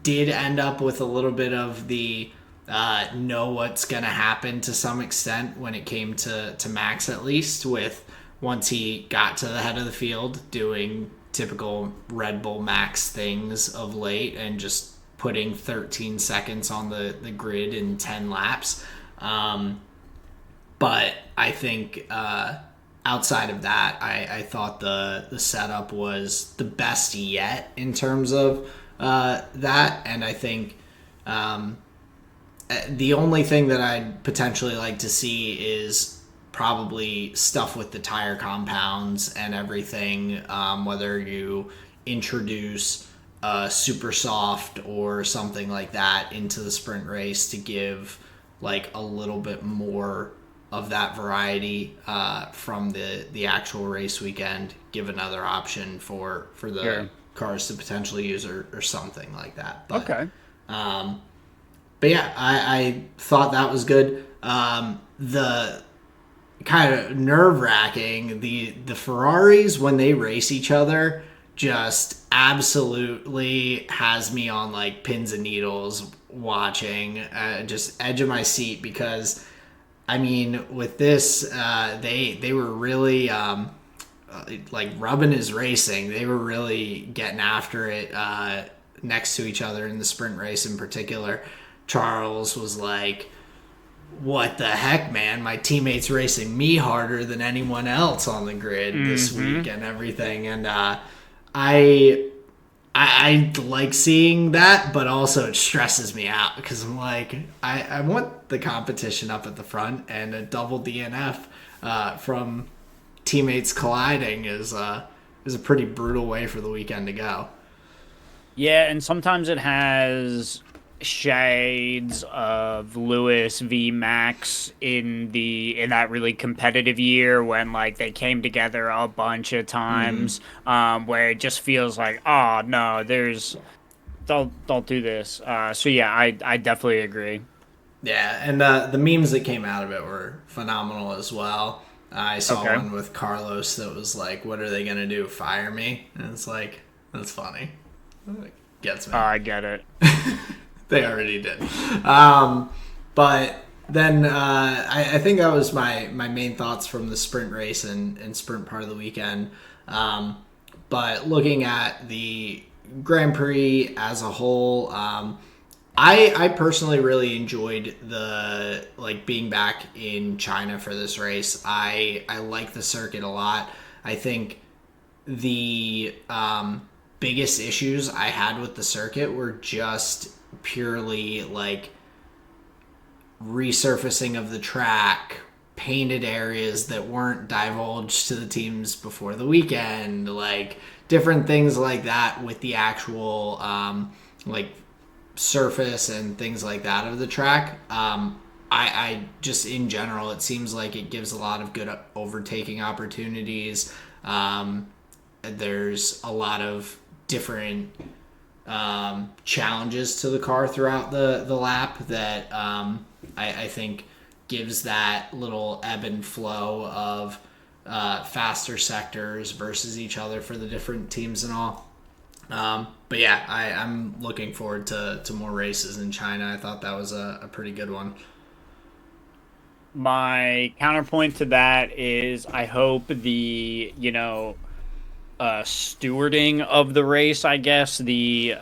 did end up with a little bit of the know what's gonna happen to some extent when it came to Max, at least with once he got to the head of the field doing typical Red Bull Max things of late and just putting 13 seconds on the grid in 10 laps. Um, but I think outside of that, I thought the setup was the best yet in terms of that. And I think the only thing that I'd potentially like to see is probably stuff with the tire compounds and everything, whether you introduce super soft or something like that into the sprint race to give like a little bit more of that variety from the actual race weekend. Give another option for the Sure. cars to potentially use or something like that. Okay. But yeah, I thought that was good. The kind of nerve wracking, the Ferraris when they race each other just absolutely has me on like pins and needles watching, just edge of my seat, because I mean with this they were really like rubbing his racing. They were really getting after it next to each other in the sprint race in particular. Charles was like, what the heck, man? My teammates racing me harder than anyone else on the grid this Hmm. week and everything. And I, I like seeing that, but also it stresses me out because I'm like, I want the competition up at the front, and a double DNF from teammates colliding is a pretty brutal way for the weekend to go. Yeah, and sometimes it has shades of Lewis v Max in that really competitive year when like they came together a bunch of times, where it just feels like, oh no, there's don't do this. So yeah, I definitely agree. Yeah, and the memes that came out of it were phenomenal as well. I saw Okay. one with Carlos that was like, "What are they gonna do? Fire me?" And it's like, that's funny. It gets me. I get it. They already did. Um, but then I think that was my main thoughts from the sprint race and sprint part of the weekend. But looking at the Grand Prix as a whole, I personally really enjoyed the like being back in China for this race. I like the circuit a lot. I think the biggest issues I had with the circuit were just purely like resurfacing of the track, painted areas that weren't divulged to the teams before the weekend, like different things like that with the actual like surface and things like that of the track. I just in general, it seems like it gives a lot of good overtaking opportunities. There's a lot of different challenges to the car throughout the lap that I think gives that little ebb and flow of faster sectors versus each other for the different teams and all. But yeah, I'm looking forward to more races in China. I thought that was a pretty good one. My counterpoint to that is I hope the, stewarding of the race, I guess, the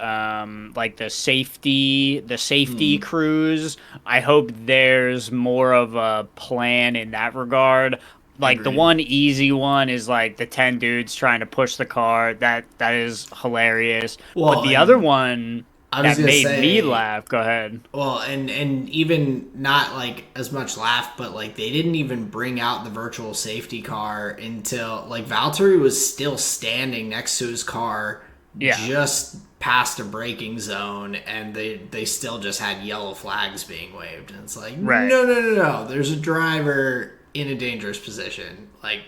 like the safety crews, I hope there's more of a plan in that regard. Like the Agreed. one easy one is like the 10 dudes trying to push the car. That is hilarious. But Well, the other and one I was that gonna made me say, laugh, go ahead. well, and even not like as much laugh, but like they didn't even bring out the virtual safety car until like Valtteri was still standing next to his car Yeah. just past a braking zone, and they still just had yellow flags being waved, and it's like Right. no, there's a driver in a dangerous position, like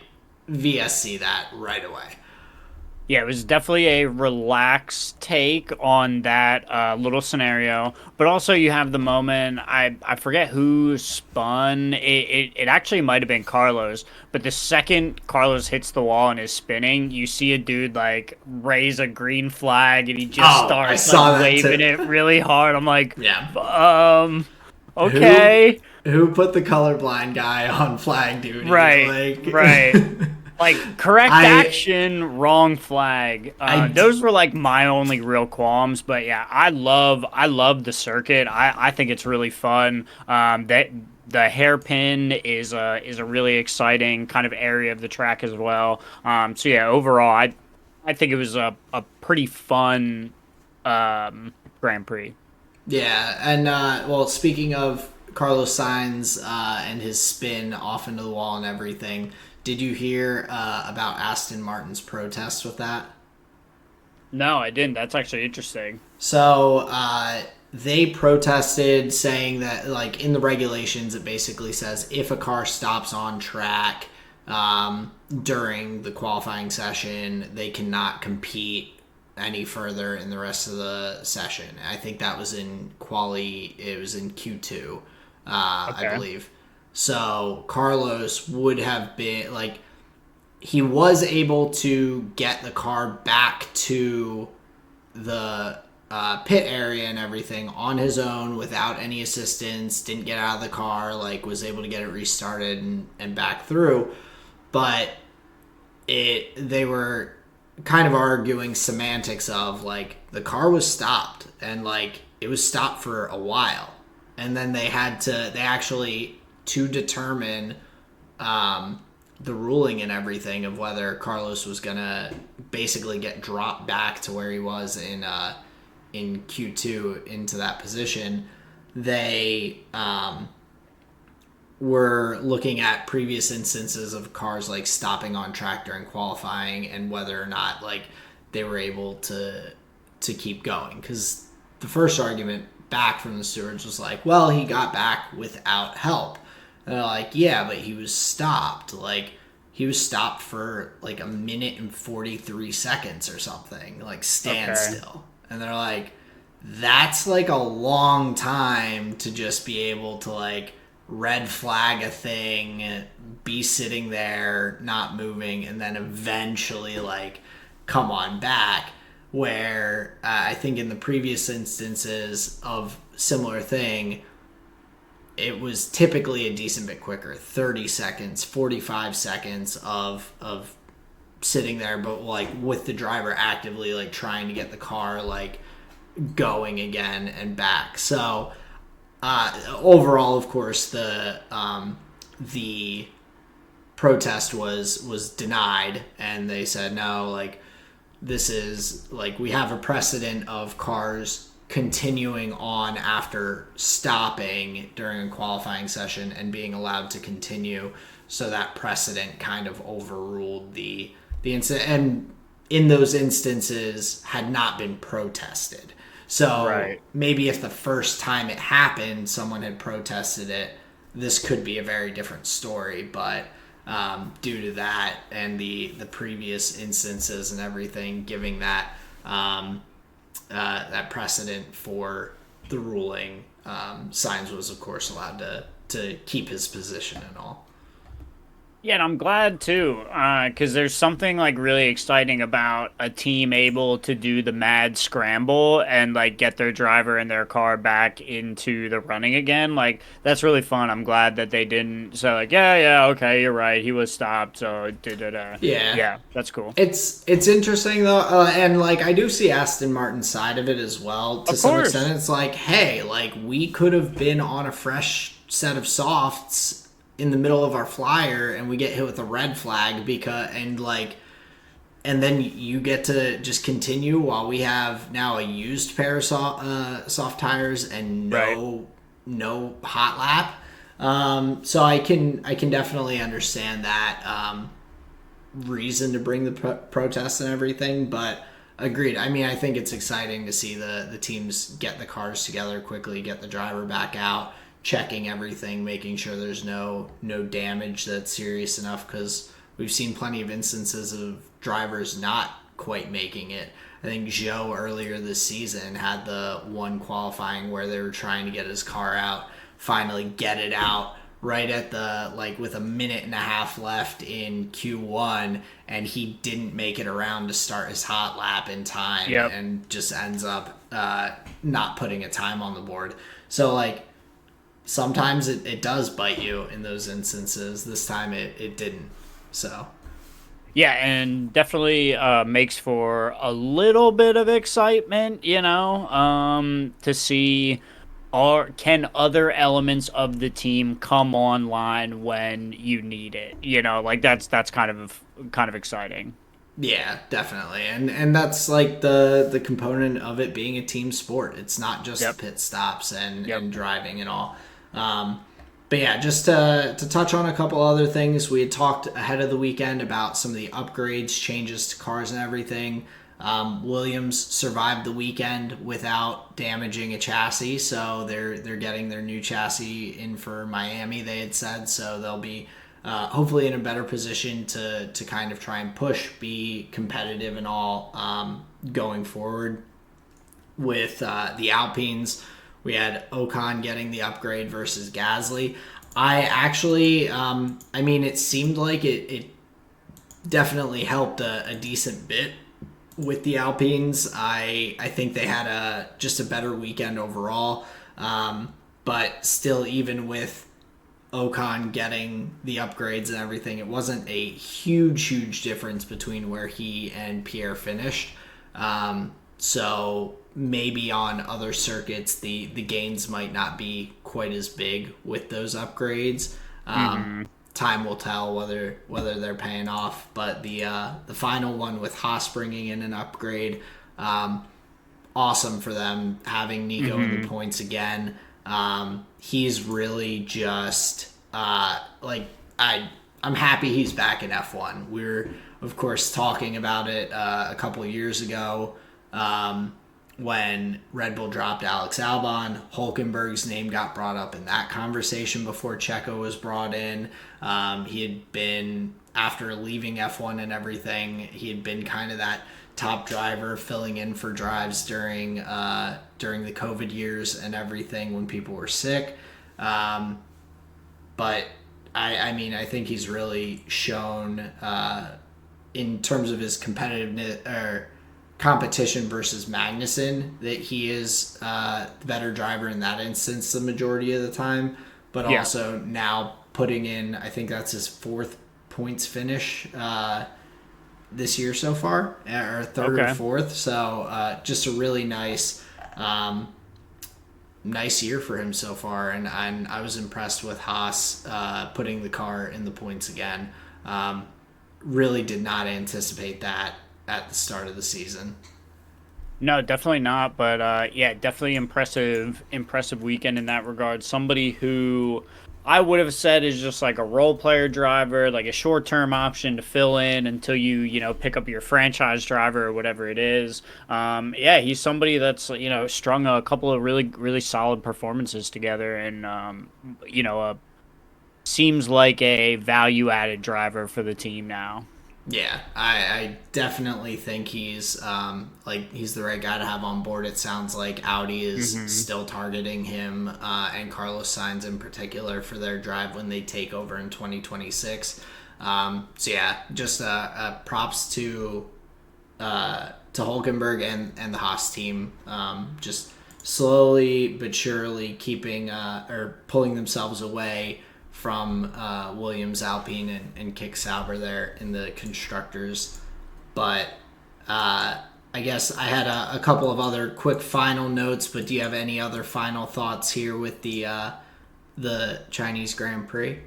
VSC that right away. Yeah, it was definitely a relaxed take on that little scenario. But also, you have the moment, I forget who spun. It actually might have been Carlos. But the second Carlos hits the wall and is spinning, you see a dude like raise a green flag and he just Oh, I starts saw like that waving too. it really hard. I'm like, Yeah. who okay. who put the colorblind guy on flag duty? Right, Like, right. Like correct I action, wrong flag. I Those were like my only real qualms. But yeah, I love the circuit. I think it's really fun. That the hairpin is a really exciting kind of area of the track as well. So yeah, overall, I think it was a pretty fun Grand Prix. yeah, and well, speaking of Carlos Sainz and his spin off into the wall and everything, did you hear about Aston Martin's protest with that? No, I didn't. That's actually interesting. So they protested, saying that like in the regulations, it basically says if a car stops on track during the qualifying session, they cannot compete any further in the rest of the session. I think that was in quali. It was in Q2, I Okay. believe. So Carlos would have been like he was able to get the car back to the pit area and everything on his own without any assistance. Didn't get out of the car. Like was able to get it restarted and back through. But they were kind of arguing semantics of like the car was stopped and like it was stopped for a while, and then they actually to determine the ruling and everything of whether Carlos was gonna basically get dropped back to where he was in Q2 into that position. They were looking at previous instances of cars like stopping on track during qualifying and whether or not like they were able to keep going, because the first argument back from the stewards was like, well, he got back without help, and they're like, yeah, but he was stopped, like he was stopped for like a minute and 43 seconds or something, like Okay. standstill, and they're like, that's like a long time to just be able to like red flag a thing, be sitting there not moving, and then eventually like come on back. Where I think in the previous instances of similar thing, it was typically a decent bit quicker, 30 seconds, 45 seconds of sitting there, but like with the driver actively like trying to get the car like going again and back. So overall, of course, the protest was denied, and they said no, like this is like we have a precedent of cars continuing on after stopping during a qualifying session and being allowed to continue, so that precedent kind of overruled the incident, and in those instances had not been protested. So Right. maybe if the first time it happened someone had protested it, this could be a very different story. But due to that and the previous instances and everything, giving that that precedent for the ruling, Sainz was of course allowed to keep his position and all. Yeah, and I'm glad too, because there's something like really exciting about a team able to do the mad scramble and like get their driver and their car back into the running again. Like that's really fun. I'm glad that they didn't say like, yeah, yeah, okay, you're right, he was stopped, so da da da. Yeah, Yeah, that's cool. it's interesting though, and like I do see Aston Martin's side of it as well to Of some extent. course. It's like, hey, like we could have been on a fresh set of softs in the middle of our flyer, and we get hit with a red flag because and then you get to just continue while we have now a used pair of soft tires and Right. no hot lap. So I can definitely understand that reason to bring the protests and everything, but agreed. I mean, I think it's exciting to see the teams get the cars together quickly, get the driver back out, checking everything, making sure there's no damage that's serious enough, because we've seen plenty of instances of drivers not quite making it. I think Joe earlier this season had the one qualifying where they were trying to get his car out, finally get it out right at the with a minute and a half left in Q1, and he didn't make it around to start his hot lap in time, Yep. and just ends up not putting a time on the board. So sometimes it does bite you in those instances. This time it didn't. So Yeah, and definitely makes for a little bit of excitement, to see are can other elements of the team come online when you need it. Like that's kind of exciting. yeah, definitely, and that's like the component of it being a team sport. It's not just the Yep. pit stops Yep. and driving and all. Um, but yeah, just to touch on a couple other things, we had talked ahead of the weekend about some of the upgrades, changes to cars and everything. Williams survived the weekend without damaging a chassis, so they're getting their new chassis in for Miami. They had said, so they'll be hopefully in a better position to kind of try and push, be competitive and all going forward. With the Alpines, we had Ocon getting the upgrade versus Gasly. I actually, I mean, it seemed like it definitely helped a decent bit with the Alpines. I think they had just a better weekend overall. But still, even with Ocon getting the upgrades and everything, it wasn't a huge difference between where he and Pierre finished. So maybe on other circuits, the gains might not be quite as big with those upgrades. Hmm. Time will tell whether they're paying off. But the final one with Haas bringing in an upgrade, awesome for them having Nico in the Hmm. points again. He's really just I'm happy he's back in F1. We're of course talking about it a couple of years ago when Red Bull dropped Alex Albon. Hulkenberg's name got brought up in that conversation before Checo was brought in. He had been, after leaving F1 and everything, he had been kind of that top driver filling in for drives during the COVID years and everything when people were sick. But I mean, I think he's really shown in terms of his competitiveness or competition versus Magnussen that he is the better driver in that instance the majority of the time. But Yeah. also now putting in, I think that's his fourth points finish this year so far, or third or Okay. fourth. So just a really nice Nice year for him so far, and I was impressed with Haas putting the car in the points again. Really did not anticipate that at the start of the season. No, definitely not. But yeah, definitely impressive weekend in that regard. Somebody who I would have said is just like a role player driver, like a short term option to fill in until you pick up your franchise driver or whatever it is. Yeah, he's somebody that's strung a couple of really solid performances together, and seems like a value added driver for the team now. Yeah, I definitely think he's the right guy to have on board. It sounds like Audi is Hmm. still targeting him and Carlos Sainz in particular for their drive when they take over in 2026. So yeah, just props to Hulkenberg and the Haas team. Just slowly but surely keeping or pulling themselves away from Williams, Alpine, and Kick Sauber there in the constructors. But I guess I had a couple of other quick final notes. But do you have any other final thoughts here with the Chinese Grand Prix?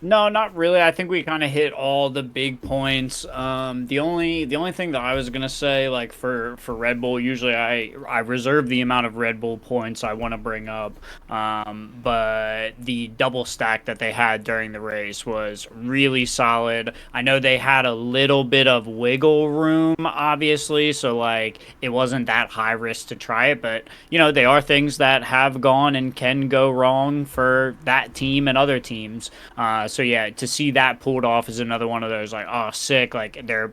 No, not really. I think we kind of hit all the big points. The only thing that I was gonna say, like for Red Bull, usually I reserve the amount of Red Bull points I want to bring up. But the double stack that they had during the race was really solid. I know they had a little bit of wiggle room, obviously, so like it wasn't that high risk to try it, but they are things that have gone and can go wrong for that team and other teams. So yeah, to see that pulled off is another one of those like, oh, sick. Like their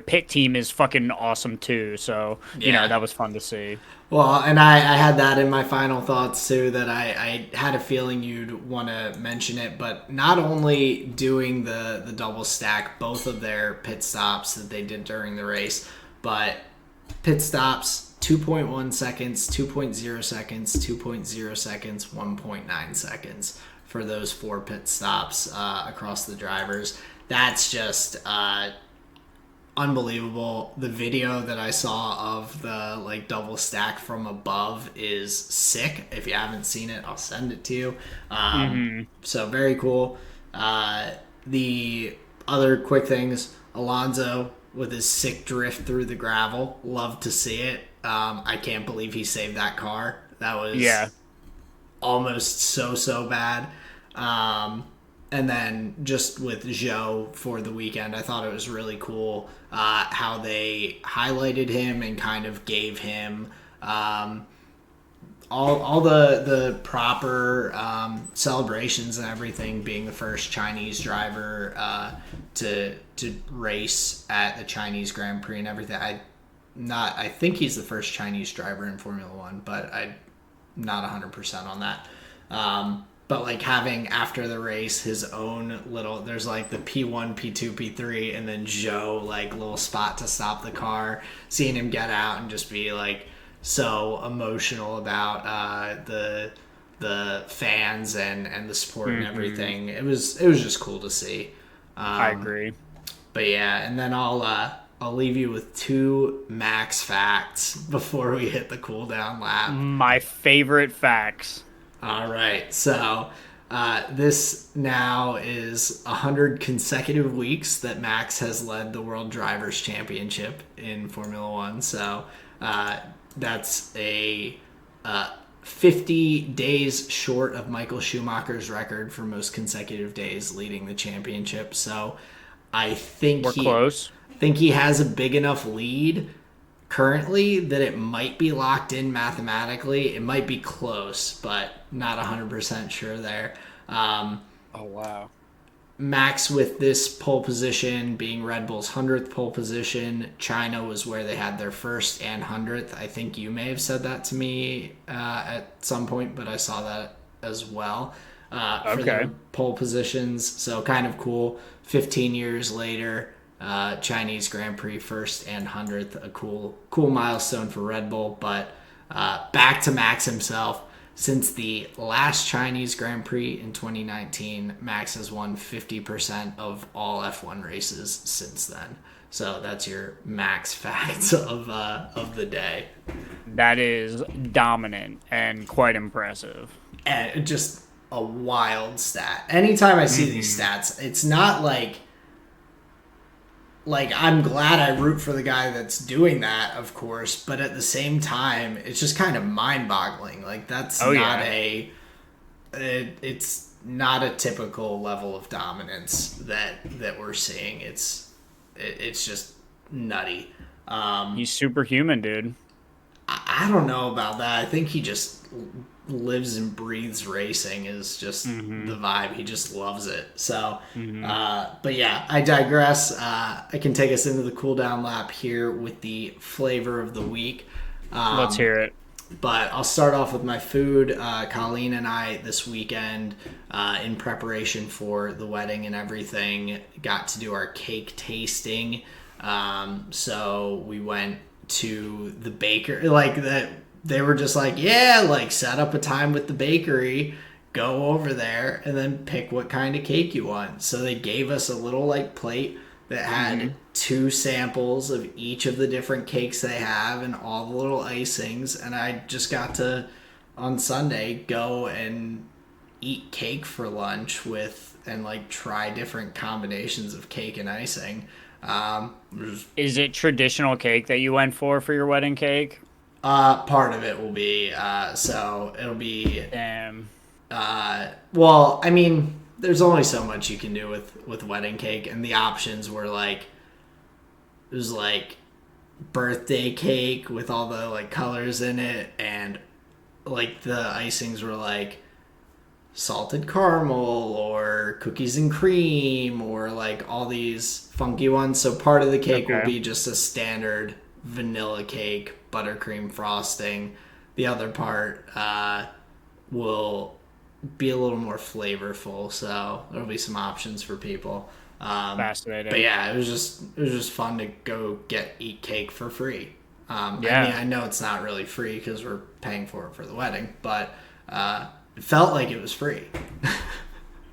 pick team is fucking awesome too. So Yeah. that was fun to see. Well, and I had that in my final thoughts too, that I had a feeling you'd want to mention it, but not only doing the double stack, both of their pit stops that they did during the race, but pit stops 2.1 seconds, 2.0 seconds, 2.0 seconds, 1.9 seconds for those four pit stops across the drivers. That's just unbelievable. The video that I saw of the like double stack from above is sick. If you haven't seen it, I'll send it to you. Hmm. So very cool. The other quick things, Alonso with his sick drift through the gravel. Love to see it. I can't believe he saved that car. That Yeah, was almost so bad. Um, and then just with Zhou for the weekend, I thought it was really cool how they highlighted him and kind of gave him all the proper celebrations and everything. Being the first Chinese driver to race at the Chinese Grand Prix and everything. I think he's the first Chinese driver in Formula One, but I'm not 100% on that. But like having after the race his own little, there's like the P1, P2, P3, and then Joe like little spot to stop the car. Seeing him get out and just be like so emotional about the fans and the support and hmm, everything. It was just cool to see. I Um, agree. but yeah, and then I'll leave you with two Max facts before we hit the cool down lap. My favorite facts. All right. So this now is 100 consecutive weeks that Max has led the World Drivers' Championship in Formula One. So that's a 50 days short of Michael Schumacher's record for most consecutive days leading the championship. So I think We're he close. think he has a big enough lead currently that it might be locked in mathematically. It might be close, but not 100% sure there. Um, Oh wow. Max with this pole position being Red Bull's 100th pole position. China was where they had their first and 100th. I think you may have said that to me at some point, but I saw that as well for their Okay. pole positions. So kind of cool. 15 years later, Chinese Grand Prix first and 100th. A cool milestone for Red Bull. But back to Max himself. Since the last Chinese Grand Prix in 2019, Max has won 50% of all F1 races since then. So that's your Max facts of the day. That is dominant and quite impressive. And just a wild stat. Anytime I see these stats, it's not like I'm glad I root for the guy that's doing that, of course, but at the same time, it's just kind of mind-boggling. Like that's it's not a typical level of dominance that we're seeing. It's just nutty. He's superhuman, dude. I don't know about that. I think he just lives and breathes racing is just the vibe. He just loves it. So, but yeah, I digress. I can take us into the cool down lap here with the flavor of the week. Let's hear it. But I'll start off with my food. Colleen and I this weekend, in preparation for the wedding and everything, got to do our cake tasting. So we went to the baker, like that. They were just like, yeah, like set up a time with the bakery, go over there, and then pick what kind of cake you want. So they gave us a little like plate that had 2 samples of each of the different cakes they have and all the little icings. And I just got to, on Sunday, go and eat cake for lunch and like try different combinations of cake and icing. Is it traditional cake that you went for your wedding cake? Part of it will be, so it'll be, Damn. well, I mean, there's only so much you can do with wedding cake, and the options were like, it was like birthday cake with all the like colors in it, and like the icings were like salted caramel or cookies and cream or like all these funky ones. So part of the cake will be just a standard vanilla cake, buttercream frosting. The other part will be a little more flavorful, so there'll be some options for people. Fascinating. But yeah, it was just fun to go eat cake for free. I mean, I know it's not really free because we're paying for it for the wedding, but it felt like it was free.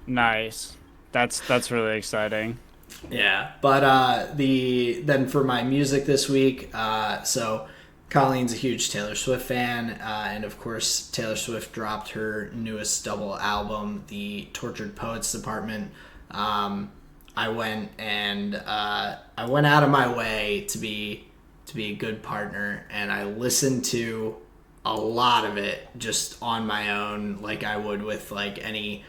Nice. That's really exciting. Yeah, but then for my music this week, so Colleen's a huge Taylor Swift fan, and of course Taylor Swift dropped her newest double album, The Tortured Poets Department. I went out of my way to be a good partner, and I listened to a lot of it just on my own, like I would with like any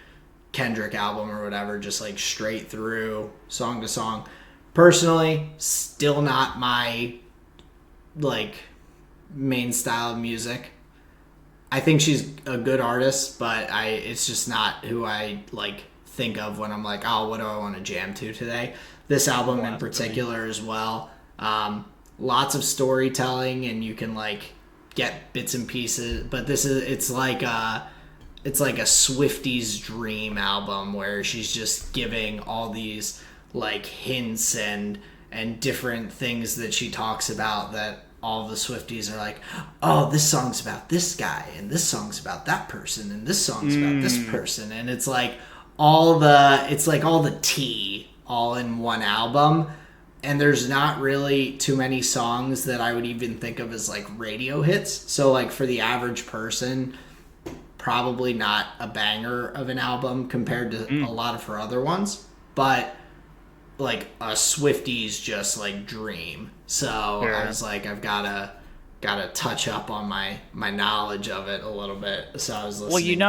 Kendrick album or whatever, just like straight through, song to song. Personally, still not my like main style of music. I think she's a good artist, but it's just not who I like think of when I'm like, oh, what do I want to jam to today? This album in particular as well. Lots of storytelling, and you can like get bits and pieces, but it's like a Swifties dream album where she's just giving all these like hints and different things that she talks about that all the Swifties are like, oh, this song's about this guy, and this song's about that person, and this song's about this person, and it's like all the tea all in one album. And there's not really too many songs that I would even think of as like radio hits. So like for the average person, probably not a banger of an album compared to a lot of her other ones, but like a Swifties just like dream. So I was like, I've gotta touch up on my knowledge of it a little bit. So I was listening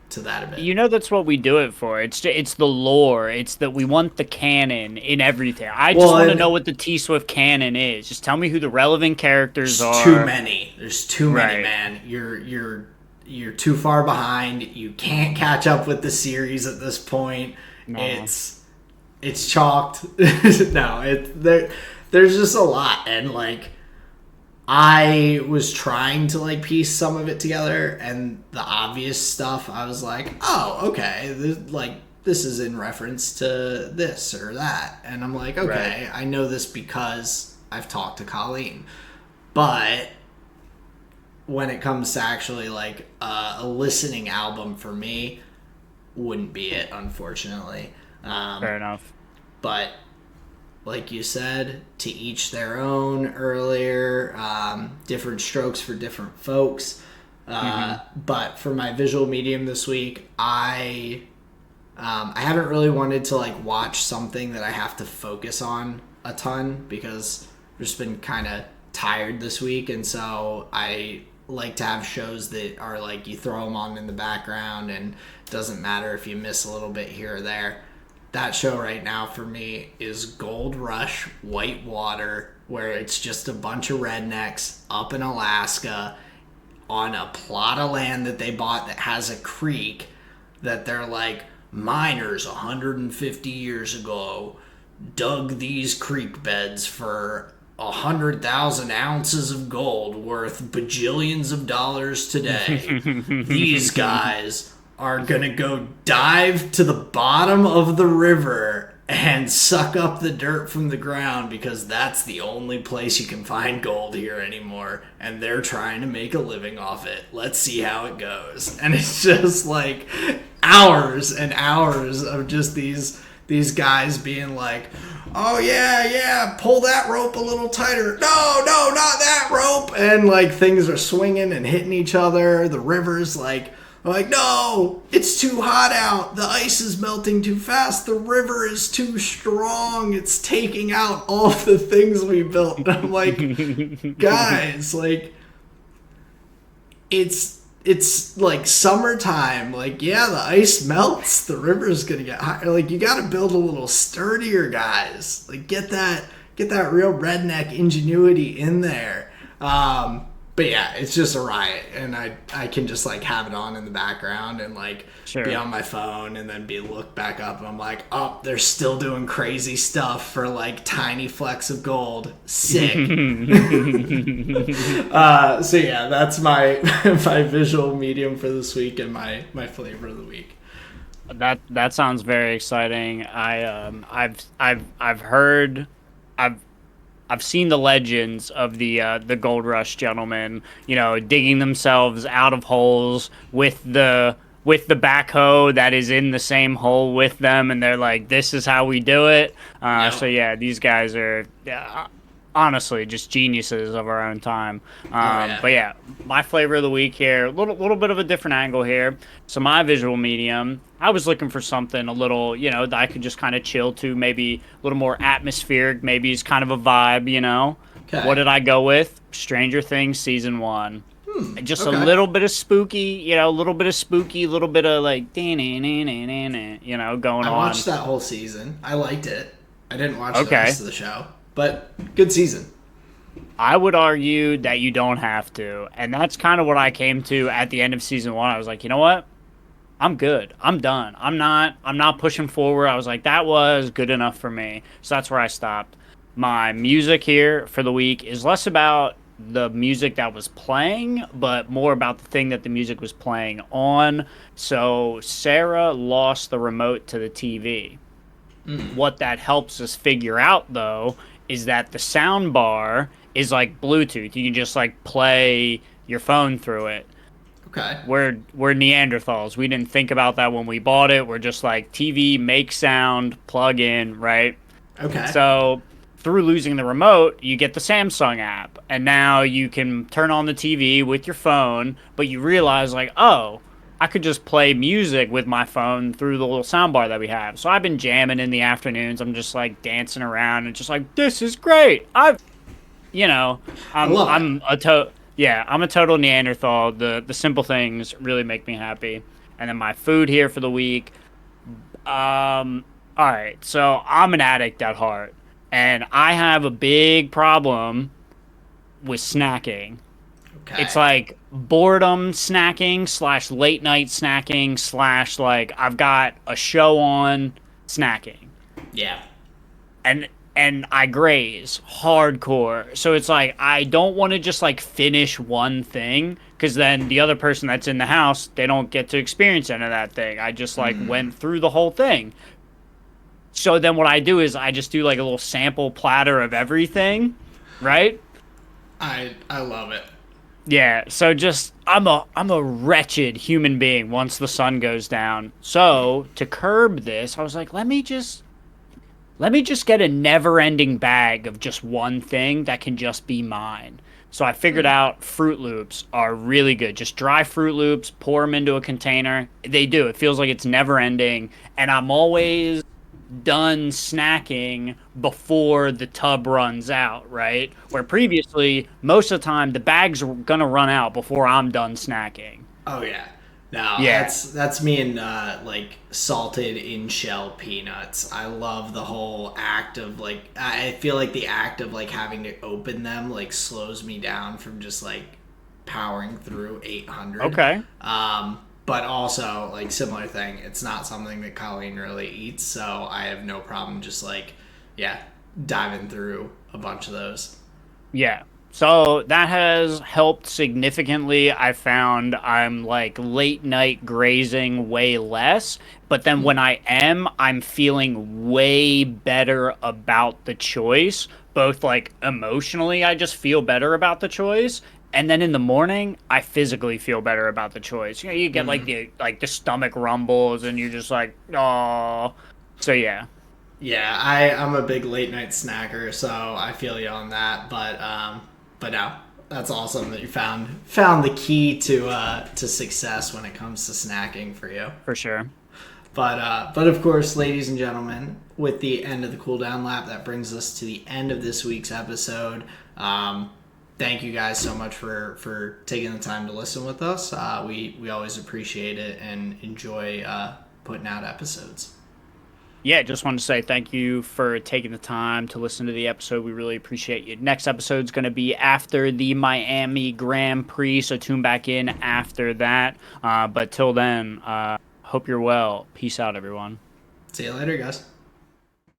to that a bit. You know, that's what we do it for. It's the lore. It's that we want the canon in everything. I just want to know what the T-Swift canon is. Just tell me who the relevant characters are. Too many. There's too many, man. You're too far behind. You can't catch up with the series at this point. No. It's chalked. No, there's just a lot, and like I was trying to like piece some of it together, and the obvious stuff I was like, oh, okay, this is in reference to this or that, and I'm like, okay, I know this because I've talked to Colleen, but when it comes to actually like a listening album for me, wouldn't be it, unfortunately. Fair enough. But like you said, to each their own earlier. Different strokes for different folks. But for my visual medium this week, I haven't really wanted to like watch something that I have to focus on a ton because I've just been kind of tired this week, and so I like to have shows that are like you throw them on in the background and it doesn't matter if you miss a little bit here or there. That show right now for me is Gold Rush Whitewater, where it's just a bunch of rednecks up in Alaska on a plot of land that they bought that has a creek that they're like, miners 150 years ago dug these creek beds for 100,000 ounces of gold worth bajillions of dollars today. These guys are gonna go dive to the bottom of the river and suck up the dirt from the ground because that's the only place you can find gold here anymore, and they're trying to make a living off it. Let's see how it goes. And it's just like hours and hours of just these guys being like, oh yeah, pull that rope a little tighter. No, not that rope. And like things are swinging and hitting each other. The river's like, no, it's too hot out. The ice is melting too fast. The river is too strong. It's taking out all of the things we built. And I'm like, guys, like, it's like summertime. Like, yeah, the ice melts. The river's gonna get higher. Like, you gotta build a little sturdier, guys. Like, get that real redneck ingenuity in there. But yeah, it's just a riot, and I can just like have it on in the background and like be on my phone and then look back up and I'm like, oh, they're still doing crazy stuff for like tiny flecks of gold. Sick. So yeah, that's my my visual medium for this week and my flavor of the week. That sounds very exciting. I've heard. I've seen the legends of the Gold Rush gentlemen, digging themselves out of holes with the backhoe that is in the same hole with them, and they're like, "This is how we do it." So yeah, these guys are honestly just geniuses of our own time. But yeah, my flavor of the week here, little bit of a different angle here. So my visual medium, I was looking for something a little, that I could just kind of chill to, maybe a little more atmospheric, maybe it's kind of a vibe, Okay. What did I go with? Stranger Things season 1. Just a little bit of spooky, a little bit of like, going on. I watched that whole season. I liked it. I didn't watch the rest of the show, but good season. I would argue that you don't have to, and that's kind of what I came to at the end of season 1. I was like, you know what? I'm good. I'm done. I'm not pushing forward. I was like, that was good enough for me. So that's where I stopped. My music here for the week is less about the music that was playing, but more about the thing that the music was playing on. So Sarah lost the remote to the TV. What that helps us figure out, though, is that the sound bar is like Bluetooth. You can just like play your phone through it. Okay. We're Neanderthals. We didn't think about that when we bought it. We're just like, TV, make sound, plug in, right? Okay. So through losing the remote, you get the Samsung app, and now you can turn on the TV with your phone, but you realize like, oh, I could just play music with my phone through the little soundbar that we have. So I've been jamming in the afternoons. I'm just like dancing around and just like, this is great. I'm a total Neanderthal. The simple things really make me happy. And then my food here for the week. All right, so I'm an addict at heart, and I have a big problem with snacking. Okay. It's like boredom snacking / late night snacking / like I've got a show on snacking. Yeah. And I graze hardcore. So it's like I don't want to just like finish one thing, because then the other person that's in the house, they don't get to experience any of that thing. I just like went through the whole thing. So then what I do is I just do like a little sample platter of everything, right? I love it. Yeah, so just I'm a wretched human being once the sun goes down. So to curb this, I was like, let me just get a never-ending bag of just one thing that can just be mine. So I figured out Fruit Loops are really good. Just dry Fruit Loops, pour them into a container. They do. It feels like it's never ending, and I'm always done snacking before the tub runs out, right? Where previously, most of the time, the bag's gonna run out before I'm done snacking. Oh yeah. No, Yeah. that's me and like salted in shell peanuts. I love the whole act of like I feel like the act of like having to open them like slows me down from just like powering through 800. Okay. But also like similar thing, it's not something that Colleen really eats, so I have no problem just like yeah, diving through a bunch of those. Yeah. So that has helped significantly. I found I'm like late night grazing way less, but then when I am, I'm feeling way better about the choice. Both like emotionally, I just feel better about the choice, and then in the morning, I physically feel better about the choice. You know, you get like the stomach rumbles, and you're just like, oh. So yeah, Yeah, I'm a big late night snacker, so I feel you on that. But no, that's awesome that you found the key to success when it comes to snacking for you. for sure. But of course, ladies and gentlemen, with the end of the cool down lap, that brings us to the end of this week's episode. Thank you guys so much for taking the time to listen with us. We always appreciate it and enjoy putting out episodes. Yeah, just wanted to say thank you for taking the time to listen to the episode. We really appreciate you. Next episode is going to be after the Miami Grand Prix, so tune back in after that. But till then, hope you're well. Peace out, everyone. See you later, guys.